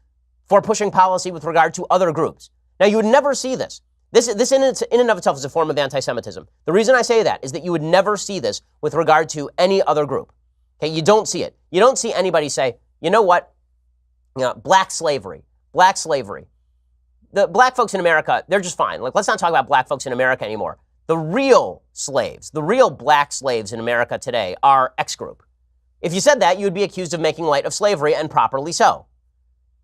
for pushing policy with regard to other groups. Now, you would never see this. This in and of itself is a form of anti-Semitism. The reason I say that is that you would never see this with regard to any other group. Okay, you don't see it. You don't see anybody say, you know what, black slavery. The black folks in America, they're just fine. Like, let's not talk about black folks in America anymore. The real slaves, the real black slaves in America today are X group. If you said that, you would be accused of making light of slavery, and properly so.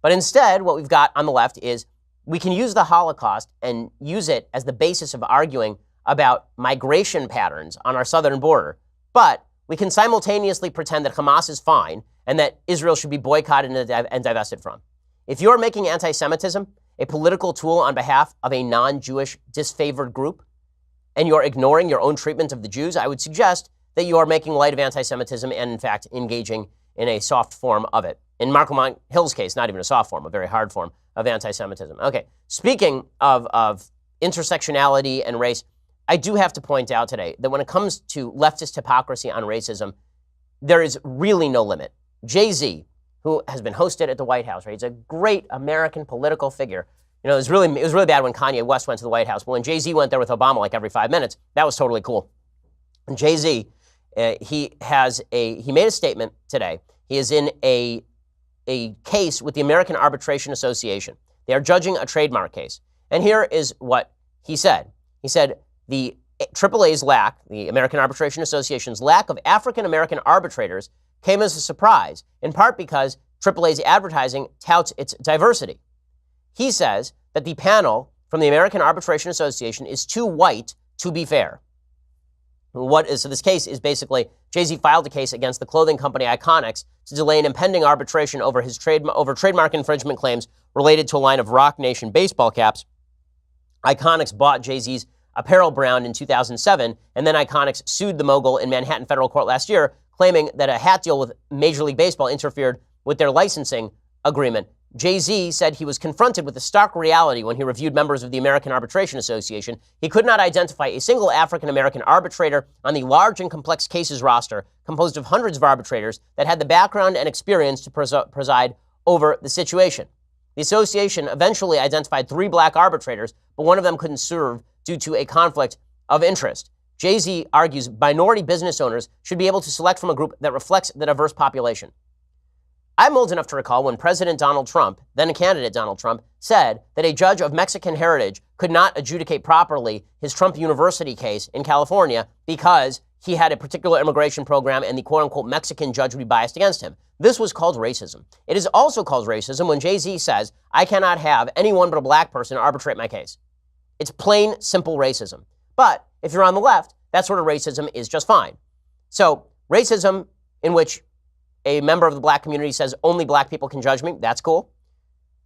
But instead, what we've got on the left is we can use the Holocaust and use it as the basis of arguing about migration patterns on our southern border. But we can simultaneously pretend that Hamas is fine and that Israel should be boycotted and divested from. If you're making anti-Semitism a political tool on behalf of a non-Jewish disfavored group, and you're ignoring your own treatment of the Jews, I would suggest that you are making light of anti-Semitism and, in fact, engaging in a soft form of it. In Mark Lamont Hill's case, not even a soft form, a very hard form of anti-Semitism. Okay, speaking of intersectionality and race, I do have to point out today that when it comes to leftist hypocrisy on racism, there is really no limit. Jay-Z, who has been hosted at the White House, right? He's a great American political figure. You know, it was really bad when Kanye West went to the White House, but when Jay-Z went there with Obama like every 5 minutes, that was totally cool. And Jay-Z, he made a statement today. He is in a case with the American Arbitration Association. They are judging a trademark case. And here is what he said. He said, the AAA's lack, the American Arbitration Association's lack of African-American arbitrators came as a surprise, in part because AAA's advertising touts its diversity. He says that the panel from the American Arbitration Association is too white to be fair. So this case is basically, Jay-Z filed a case against the clothing company Iconics to delay an impending arbitration over his trademark infringement claims related to a line of Rock Nation baseball caps. Iconics bought Jay-Z's apparel brand in 2007, and then Iconics sued the mogul in Manhattan federal court last year, claiming that a hat deal with Major League Baseball interfered with their licensing agreement. Jay-Z said he was confronted with a stark reality when he reviewed members of the American Arbitration Association. He could not identify a single African-American arbitrator on the large and complex cases roster, composed of hundreds of arbitrators, that had the background and experience to preside over the situation. The association eventually identified 3 black arbitrators, but one of them couldn't serve due to a conflict of interest. Jay-Z argues minority business owners should be able to select from a group that reflects the diverse population. I'm old enough to recall when President Donald Trump, then a candidate Donald Trump, said that a judge of Mexican heritage could not adjudicate properly his Trump University case in California because he had a particular immigration program and the quote-unquote Mexican judge would be biased against him. This was called racism. It is also called racism when Jay-Z says, I cannot have anyone but a black person arbitrate my case. It's plain, simple racism. But if you're on the left, that sort of racism is just fine. So racism in which a member of the black community says only black people can judge me, that's cool.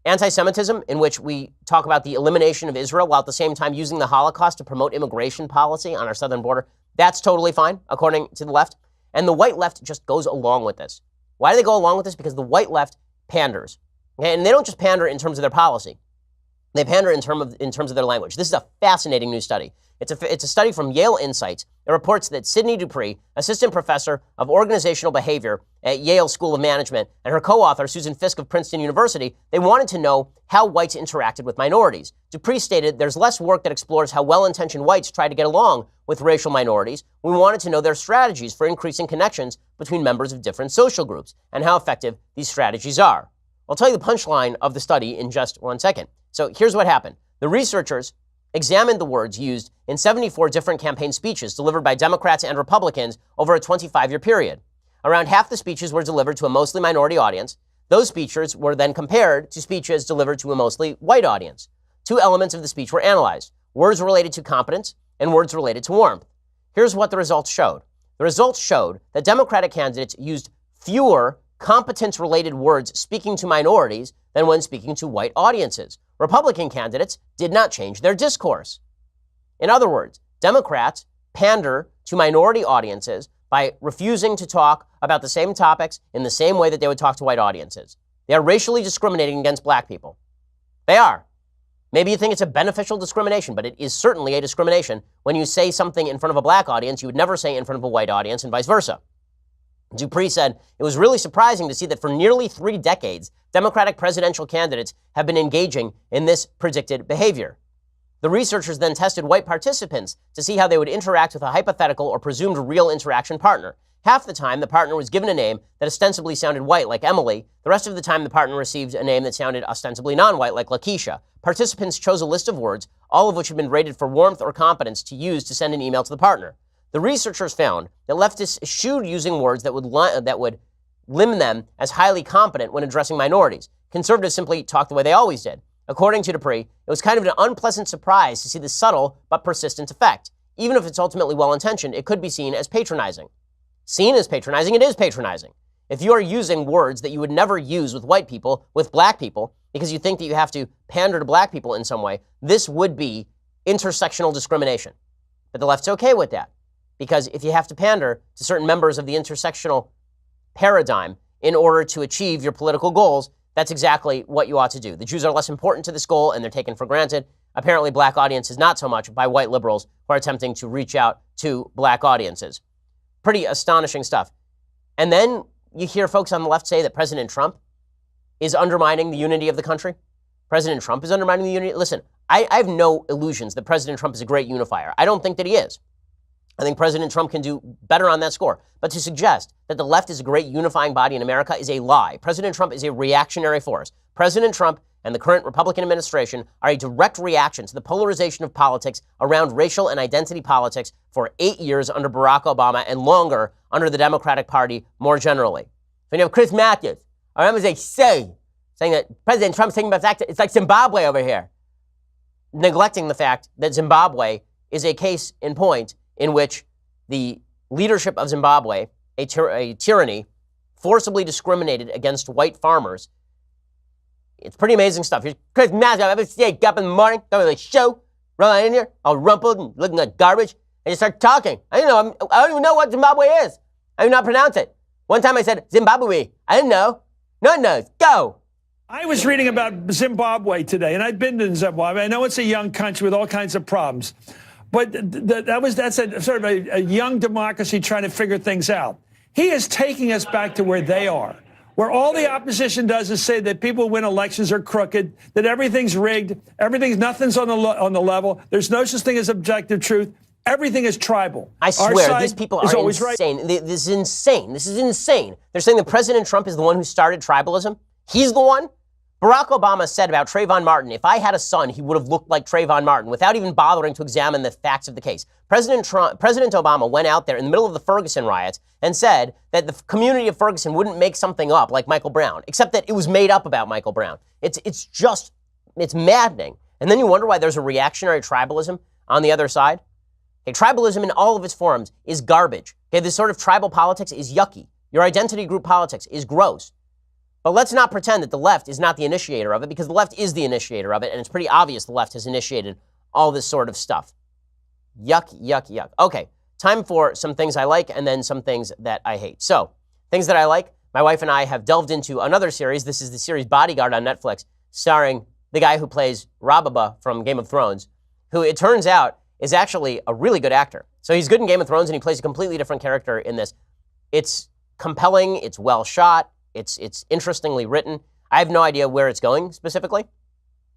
Anti-Semitism, in which we talk about the elimination of Israel while at the same time using the Holocaust to promote immigration policy on our southern border, that's totally fine, according to the left. And the white left just goes along with this. Why do they go along with this? Because the white left panders. Okay? And they don't just pander in terms of their policy. They pander in terms of their language. This is a fascinating new study. It's a study from Yale Insights. It reports that Sidney Dupree, assistant professor of organizational behavior at Yale School of Management, and her co-author, Susan Fisk of Princeton University, they wanted to know how whites interacted with minorities. Dupree stated, there's less work that explores how well-intentioned whites try to get along with racial minorities. We wanted to know their strategies for increasing connections between members of different social groups and how effective these strategies are. I'll tell you the punchline of the study in just 1 second. So here's what happened. The researchers examined the words used in 74 different campaign speeches delivered by Democrats and Republicans over a 25-year period. Around half the speeches were delivered to a mostly minority audience. Those speeches were then compared to speeches delivered to a mostly white audience. Two elements of the speech were analyzed: words related to competence and words related to warmth. Here's what the results showed. The results showed that Democratic candidates used fewer competence-related words speaking to minorities than when speaking to white audiences. Republican candidates did not change their discourse. In other words, Democrats pander to minority audiences by refusing to talk about the same topics in the same way that they would talk to white audiences. They are racially discriminating against black people. They are. Maybe you think it's a beneficial discrimination, but it is certainly a discrimination when you say something in front of a black audience you would never say in front of a white audience, and vice versa. Dupree said, "It was really surprising to see that for nearly 3 decades, Democratic presidential candidates have been engaging in this predicted behavior." The researchers then tested white participants to see how they would interact with a hypothetical or presumed real interaction partner. Half the time, the partner was given a name that ostensibly sounded white, like Emily. The rest of the time, the partner received a name that sounded ostensibly non-white, like Lakeisha. Participants chose a list of words, all of which had been rated for warmth or competence, to use to send an email to the partner. The researchers found that leftists eschewed using words that would limit them as highly competent when addressing minorities. Conservatives simply talked the way they always did. According to Dupree, it was kind of an unpleasant surprise to see the subtle but persistent effect. Even if it's ultimately well-intentioned, it could be seen as patronizing. Seen as patronizing, it is patronizing. If you are using words that you would never use with white people, with black people, because you think that you have to pander to black people in some way, this would be intersectional discrimination. But the left's okay with that, because if you have to pander to certain members of the intersectional paradigm in order to achieve your political goals, that's exactly what you ought to do. The Jews are less important to this goal, and they're taken for granted. Apparently, black audiences not so much by white liberals who are attempting to reach out to black audiences. Pretty astonishing stuff. And then you hear folks on the left say that President Trump is undermining the unity of the country. President Trump is undermining the unity. Listen, I have no illusions that President Trump is a great unifier. I don't think that he is. I think President Trump can do better on that score. But to suggest that the left is a great unifying body in America is a lie. President Trump is a reactionary force. President Trump and the current Republican administration are a direct reaction to the polarization of politics around racial and identity politics for 8 years under Barack Obama and longer under the Democratic Party more generally. So you have Chris Matthews, or I'm going to say that President Trump's thinking about the fact that it's like Zimbabwe over here, neglecting the fact that Zimbabwe is a case in point in which the leadership of Zimbabwe, a tyranny, forcibly discriminated against white farmers. It's pretty amazing stuff. Here's Chris Matthews. I ever stayed up in the morning, go to the show, run in here, all rumpled and looking like garbage, and you start talking. I don't even know what Zimbabwe is. I do not pronounce it. One time I said Zimbabwe. I didn't know. No one knows. Go. I was reading about Zimbabwe today, and I've been to Zimbabwe. I know it's a young country with all kinds of problems. But that's a sort of a young democracy trying to figure things out. He is taking us back to where they are, where all the opposition does is say that people who win elections are crooked, that everything's rigged, nothing's on the level. There's no such thing as objective truth. Everything is tribal. I swear, these people are insane. Right. This is insane. This is insane. They're saying that President Trump is the one who started tribalism. He's the one. Barack Obama said about Trayvon Martin, if I had a son, he would have looked like Trayvon Martin, without even bothering to examine the facts of the case. President Obama went out there in the middle of the Ferguson riots and said that the community of Ferguson wouldn't make something up like Michael Brown, except that it was made up about Michael Brown. It's maddening. And then you wonder why there's a reactionary tribalism on the other side. Okay, tribalism in all of its forms is garbage. Okay, this sort of tribal politics is yucky. Your identity group politics is gross. But let's not pretend that the left is not the initiator of it, because the left is the initiator of it, and it's pretty obvious the left has initiated all this sort of stuff. Yuck, yuck, yuck. Okay, time for some things I like and then some things that I hate. So, things that I like, my wife and I have delved into another series. This is the series Bodyguard on Netflix, starring the guy who plays Rababa from Game of Thrones, who it turns out is actually a really good actor. So he's good in Game of Thrones, and he plays a completely different character in this. It's compelling, it's well shot, it's interestingly written. I have no idea where it's going specifically,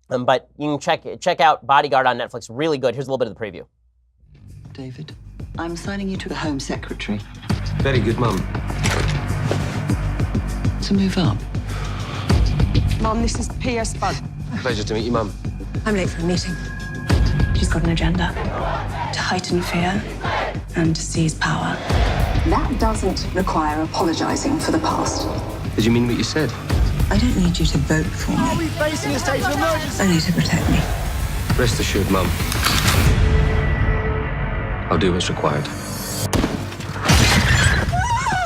but you can check out Bodyguard on Netflix. Really good. Here's a little bit of the preview. David, I'm assigning you to the Home Secretary. Very good, Mum. To move up. Mum, this is P.S. Bud. Pleasure to meet you, Mum. I'm late for a meeting. She's got an agenda to heighten fear and to seize power. That doesn't require apologizing for the past. Did you mean what you said? I don't need you to vote for me. Are we facing a state of emergency? Only to protect me. Rest assured, Mum. I'll do what's required.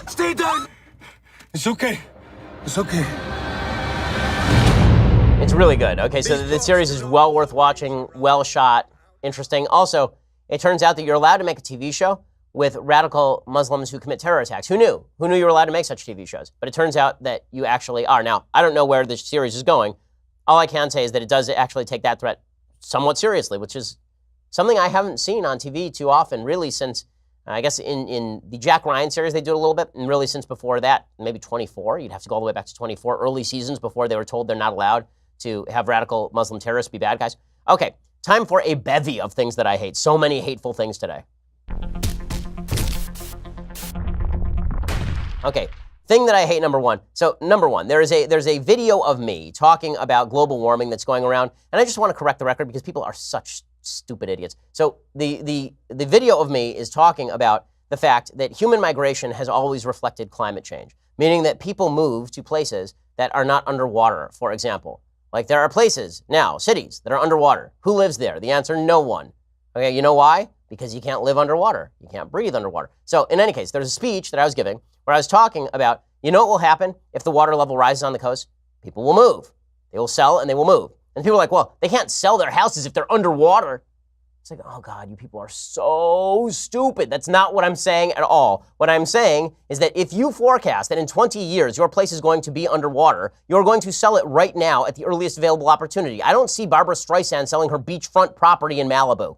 Stay down! It's okay. It's okay. It's really good. Okay, so the series is well worth watching, well shot, interesting. Also, it turns out that you're allowed to make a TV show with radical Muslims who commit terror attacks. Who knew? Who knew you were allowed to make such TV shows? But it turns out that you actually are. Now, I don't know where this series is going. All I can say is that it does actually take that threat somewhat seriously, which is something I haven't seen on TV too often, really since, I guess in the Jack Ryan series they do it a little bit, and really since before that, maybe 24. You'd have to go all the way back to 24, early seasons before they were told they're not allowed to have radical Muslim terrorists be bad guys. Okay, time for a bevy of things that I hate. So many hateful things today. Okay, thing that I hate, number one. So number one, there's a video of me talking about global warming that's going around, and I just want to correct the record because people are such stupid idiots. So the video of me is talking about the fact that human migration has always reflected climate change, meaning that people move to places that are not underwater, for example. Like there are places now, cities, that are underwater. Who lives there? The answer, no one. Okay, you know why? Because you can't live underwater. You can't breathe underwater. So in any case, there's a speech that I was giving where I was talking about, you know what will happen if the water level rises on the coast? People will move. They will sell and they will move. And people are like, well, they can't sell their houses if they're underwater. It's like, oh God, you people are so stupid. That's not what I'm saying at all. What I'm saying is that if you forecast that in 20 years your place is going to be underwater, you're going to sell it right now at the earliest available opportunity. I don't see Barbara Streisand selling her beachfront property in Malibu.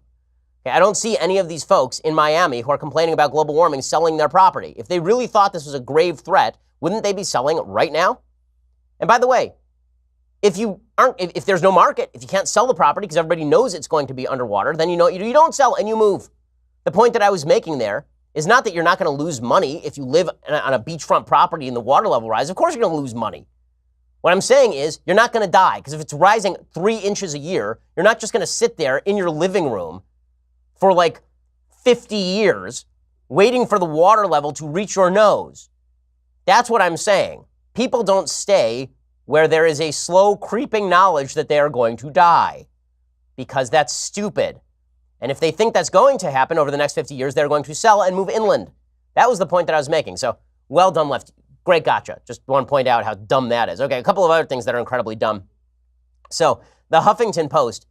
Okay, I don't see any of these folks in Miami who are complaining about global warming selling their property. If they really thought this was a grave threat, wouldn't they be selling it right now? And by the way, if there's no market, if you can't sell the property because everybody knows it's going to be underwater, then you don't sell and you move. The point that I was making there is not that you're not going to lose money if you live on a beachfront property and the water level rises. Of course you're going to lose money. What I'm saying is you're not going to die because if it's rising 3 inches a year, you're not just going to sit there in your living room for like 50 years waiting for the water level to reach your nose. That's what I'm saying. People don't stay where there is a slow creeping knowledge that they are going to die because that's stupid. And if they think that's going to happen over the next 50 years, they're going to sell and move inland. That was the point that I was making. So well done, Lefty. Great gotcha. Just want to point out how dumb that is. Okay, a couple of other things that are incredibly dumb. So the Huffington Post,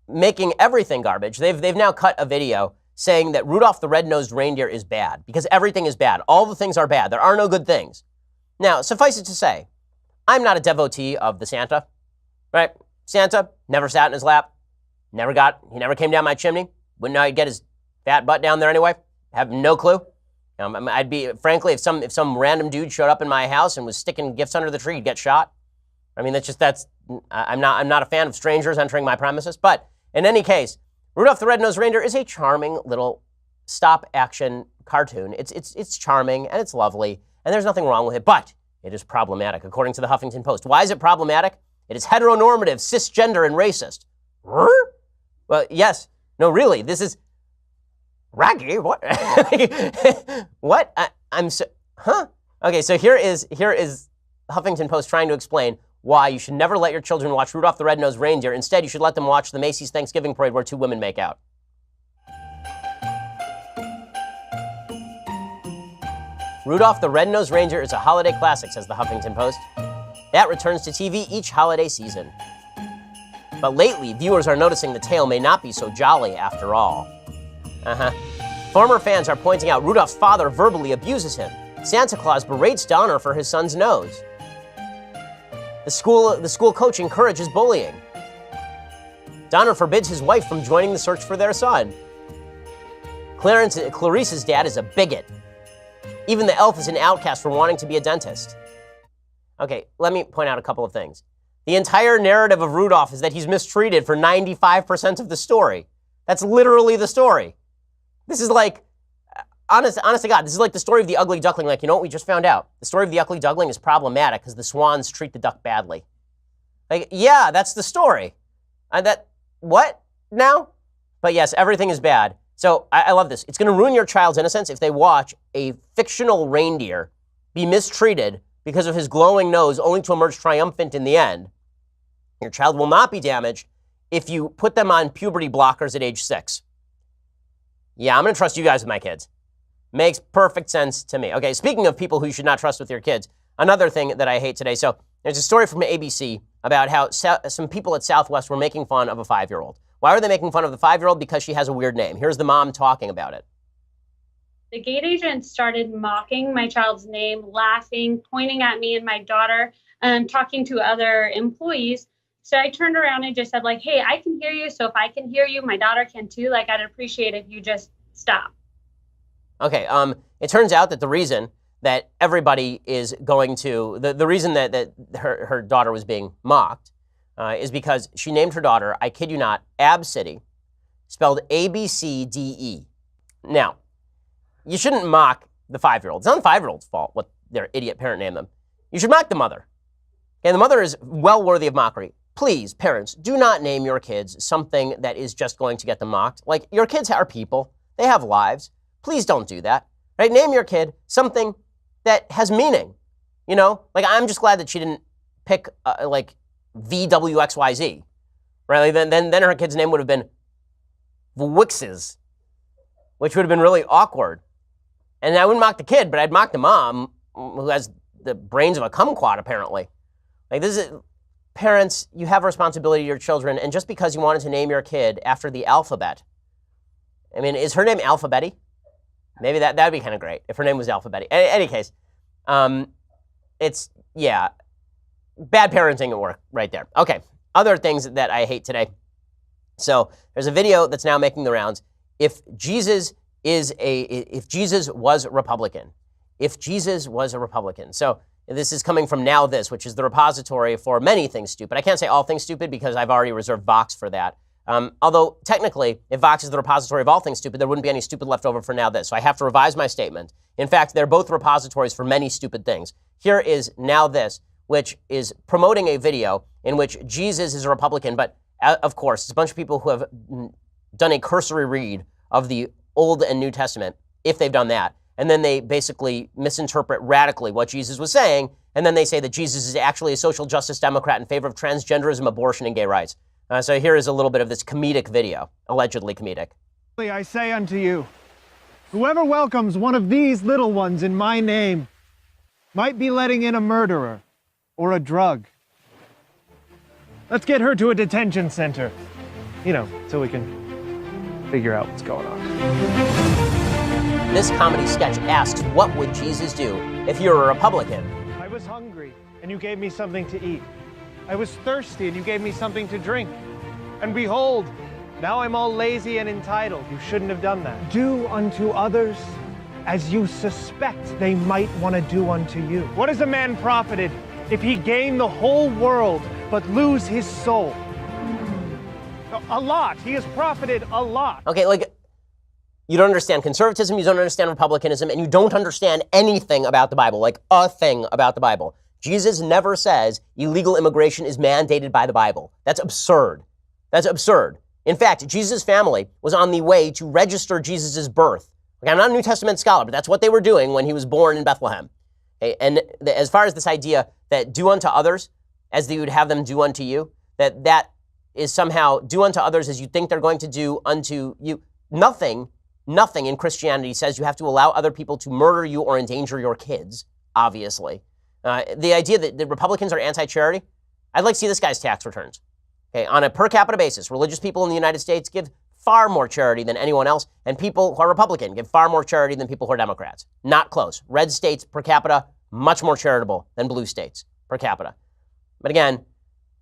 making everything garbage. They've now cut a video saying that Rudolph the Red-Nosed Reindeer is bad because everything is bad. All the things are bad. There are no good things. Now, suffice it to say, I'm not a devotee of the Santa, right? Santa never sat in his lap, he never came down my chimney. Wouldn't know how he'd get his fat butt down there anyway. Have no clue. I'd be, frankly, if some random dude showed up in my house and was sticking gifts under the tree, he'd get shot. I mean, I'm not a fan of strangers entering my premises. But in any case, Rudolph the Red-Nosed Reindeer is a charming little stop-action cartoon. It's charming and it's lovely, and there's nothing wrong with it. But it is problematic, according to the Huffington Post. Why is it problematic? It is heteronormative, cisgender, and racist. Well, yes. No, really, this is... Raggy? What? What? I'm so... Huh? Okay, so here is Huffington Post trying to explain why you should never let your children watch Rudolph the Red-Nosed Reindeer. Instead, you should let them watch the Macy's Thanksgiving Parade where 2 women make out. Rudolph the Red-Nosed Reindeer is a holiday classic, says the Huffington Post. That returns to TV each holiday season. But lately, viewers are noticing the tale may not be so jolly after all. Former fans are pointing out Rudolph's father verbally abuses him. Santa Claus berates Donner for his son's nose. The school coach encourages bullying. Donner forbids his wife from joining the search for their son. Clarice's dad is a bigot. Even the elf is an outcast for wanting to be a dentist. Okay, let me point out a couple of things. The entire narrative of Rudolph is that he's mistreated for 95% of the story. That's literally the story. This is like, honest to God, this is like the story of the ugly duckling. Like, you know what we just found out? The story of the ugly duckling is problematic because the swans treat the duck badly. Like, yeah, that's the story. What now? But yes, everything is bad. So I love this. It's going to ruin your child's innocence if they watch a fictional reindeer be mistreated because of his glowing nose, only to emerge triumphant in the end. Your child will not be damaged if you put them on puberty blockers at age 6. Yeah, I'm going to trust you guys with my kids. Makes perfect sense to me. Okay, speaking of people who you should not trust with your kids, another thing that I hate today. So there's a story from ABC about how some people at Southwest were making fun of a 5-year-old. Why were they making fun of the 5-year-old? Because she has a weird name. Here's the mom talking about it. The gate agent started mocking my child's name, laughing, pointing at me and my daughter, talking to other employees. So I turned around and just said, like, hey, I can hear you. So if I can hear you, my daughter can too. Like, I'd appreciate if you just stop. Okay, it turns out that the reason that everybody is going to, the reason that her daughter was being mocked is because she named her daughter, I kid you not, Absidy, spelled A-B-C-D-E. Now, you shouldn't mock the 5-year-old. It's not the 5-year-old's fault what their idiot parent named them. You should mock the mother. Okay, the mother is well worthy of mockery. Please, parents, do not name your kids something that is just going to get them mocked. Like, your kids are people. They have lives. Please don't do that. Right? Name your kid something that has meaning. You know? Like, I'm just glad that she didn't pick, like, VWXYZ. Right? Like, then her kid's name would have been Wixes, which would have been really awkward. And I wouldn't mock the kid, but I'd mock the mom, who has the brains of a kumquat, apparently. Like, this is... Parents, you have a responsibility to your children, and just because you wanted to name your kid after the alphabet, I mean, is her name Alphabetty? Maybe that'd be kind of great if her name was Alphabetty. In any case, it's, yeah, bad parenting at work right there. Okay, other things that I hate today. So there's a video that's now making the rounds. If Jesus was Republican, So this is coming from Now This, which is the repository for many things stupid. I can't say all things stupid because I've already reserved Vox for that. Although technically, if Vox is the repository of all things stupid, there wouldn't be any stupid left over for Now This. So I have to revise my statement. In fact, they're both repositories for many stupid things. Here is Now This, which is promoting a video in which Jesus is a Republican, but of course, it's a bunch of people who have done a cursory read of the Old and New Testament, if they've done that. And then they basically misinterpret radically what Jesus was saying. And then they say that Jesus is actually a social justice Democrat in favor of transgenderism, abortion, and gay rights. So here is a little bit of this comedic video, allegedly comedic. I say unto you, whoever welcomes one of these little ones in my name might be letting in a murderer or a drug. Let's get her to a detention center, so we can figure out what's going on. This comedy sketch asks, what would Jesus do if you're a Republican? I was hungry, and you gave me something to eat. I was thirsty, and you gave me something to drink. And behold, now I'm all lazy and entitled. You shouldn't have done that. Do unto others as you suspect they might want to do unto you. What is a man profited if he gain the whole world but lose his soul? A lot. He has profited a lot. Okay, like, you don't understand conservatism, you don't understand republicanism, and you don't understand anything about the Bible, like a thing about the Bible. Jesus never says illegal immigration is mandated by the Bible. That's absurd. That's absurd. In fact, Jesus' family was on the way to register Jesus' birth. Like, I'm not a New Testament scholar, but that's what they were doing when he was born in Bethlehem. Okay? And as far as this idea that do unto others as you would have them do unto you, that is somehow do unto others as you think they're going to do unto you. Nothing in Christianity says you have to allow other people to murder you or endanger your kids, obviously. The idea that the Republicans are anti-charity, I'd like to see this guy's tax returns. Okay, on a per capita basis, religious people in the United States give far more charity than anyone else, and people who are Republican give far more charity than people who are Democrats. Not close. Red states per capita, much more charitable than blue states per capita. But again,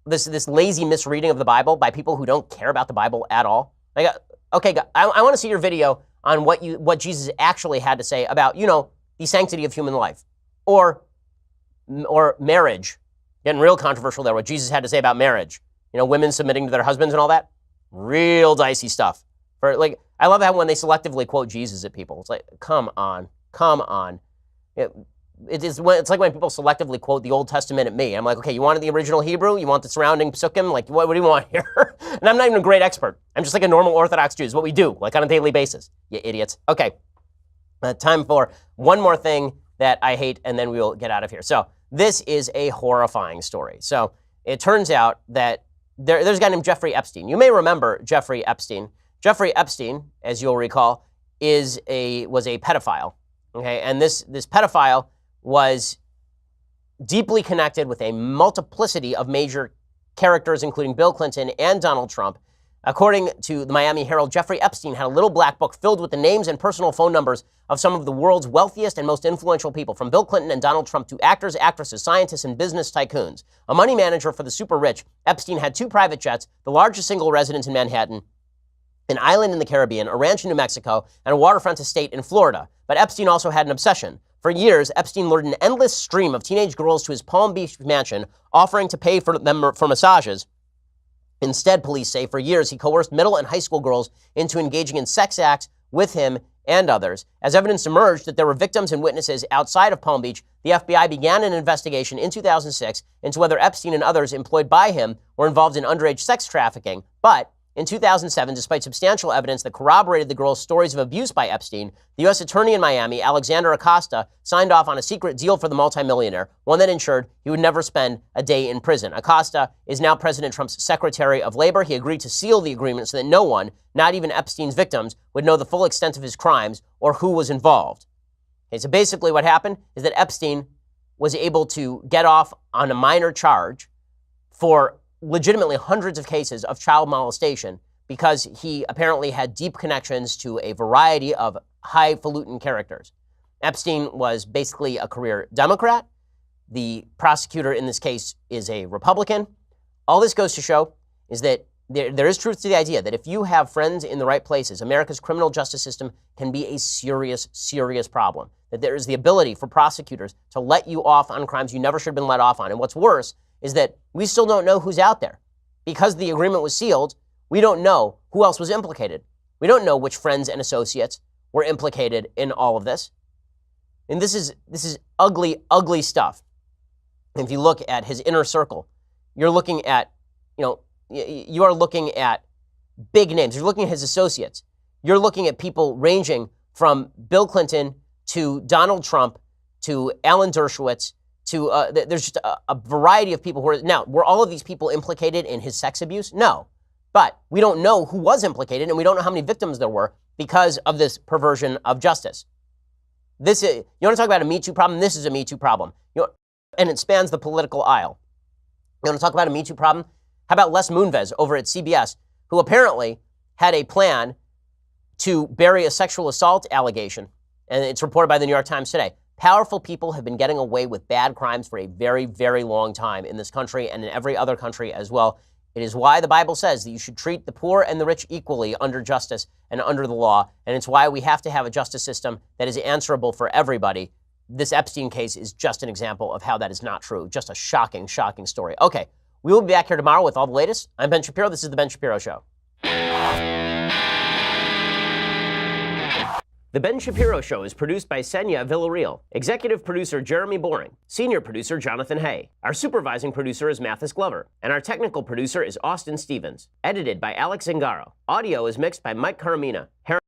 this lazy misreading of the Bible by people who don't care about the Bible at all. Like, okay, I want to see your video on what Jesus actually had to say about, the sanctity of human life. Or marriage. Getting real controversial there, what Jesus had to say about marriage. Women submitting to their husbands and all that. Real dicey stuff. I love how when they selectively quote Jesus at people. It's like, come on. It's like when people selectively quote the Old Testament at me. I'm like, okay, you wanted the original Hebrew? You want the surrounding psukim? Like, what do you want here? And I'm not even a great expert. I'm just like a normal Orthodox Jew. It's what we do, like on a daily basis. You idiots. Okay, time for one more thing that I hate, and then we will get out of here. So This is a horrifying story. So it turns out that there's a guy named Jeffrey Epstein. You may remember Jeffrey Epstein. Jeffrey Epstein, as you'll recall, was a pedophile. Okay, and this pedophile was deeply connected with a multiplicity of major characters, including Bill Clinton and Donald Trump. According to the Miami Herald, Jeffrey Epstein had a little black book filled with the names and personal phone numbers of some of the world's wealthiest and most influential people, from Bill Clinton and Donald Trump to actors, actresses, scientists, and business tycoons. A money manager for the super rich, Epstein had 2 private jets, the largest single residence in Manhattan, an island in the Caribbean, a ranch in New Mexico, and a waterfront estate in Florida. But Epstein also had an obsession. For years, Epstein lured an endless stream of teenage girls to his Palm Beach mansion, offering to pay for them for massages. Instead, police say, for years, he coerced middle and high school girls into engaging in sex acts with him and others. As evidence emerged that there were victims and witnesses outside of Palm Beach, the FBI began an investigation in 2006 into whether Epstein and others employed by him were involved in underage sex trafficking. But in 2007, despite substantial evidence that corroborated the girls' stories of abuse by Epstein, the U.S. Attorney in Miami, Alexander Acosta, signed off on a secret deal for the multimillionaire, one that ensured he would never spend a day in prison. Acosta is now President Trump's Secretary of Labor. He agreed to seal the agreement so that no one, not even Epstein's victims, would know the full extent of his crimes or who was involved. Okay, so basically what happened is that Epstein was able to get off on a minor charge for legitimately hundreds of cases of child molestation because he apparently had deep connections to a variety of highfalutin characters. Epstein was basically a career Democrat. The prosecutor in this case is a Republican. All this goes to show is that there is truth to the idea that if you have friends in the right places, America's criminal justice system can be a serious, serious problem. That there is the ability for prosecutors to let you off on crimes you never should have been let off on. And what's worse is that we still don't know who's out there. Because the agreement was sealed, we don't know who else was implicated. We don't know which friends and associates were implicated in all of this. And this is ugly, ugly stuff. If you look at his inner circle, you're looking at, you are looking at big names. You're looking at his associates. You're looking at people ranging from Bill Clinton to Donald Trump to Alan Dershowitz to, there's just a variety of people who are, now, were all of these people implicated in his sex abuse? No. But we don't know who was implicated, and we don't know how many victims there were because of this perversion of justice. You want to talk about a Me Too problem? This is a Me Too problem. And it spans the political aisle. You want to talk about a Me Too problem? How about Les Moonves over at CBS, who apparently had a plan to bury a sexual assault allegation, and it's reported by the New York Times today. Powerful people have been getting away with bad crimes for a very, very long time in this country and in every other country as well. It is why the Bible says that you should treat the poor and the rich equally under justice and under the law. And it's why we have to have a justice system that is answerable for everybody. This Epstein case is just an example of how that is not true. Just a shocking, shocking story. Okay, we will be back here tomorrow with all the latest. I'm Ben Shapiro. This is The Ben Shapiro Show. The Ben Shapiro Show is produced by Senya Villarreal, executive producer Jeremy Boring, senior producer Jonathan Hay. Our supervising producer is Mathis Glover, and our technical producer is Austin Stevens. Edited by Alex Zingaro. Audio is mixed by Mike Caramina.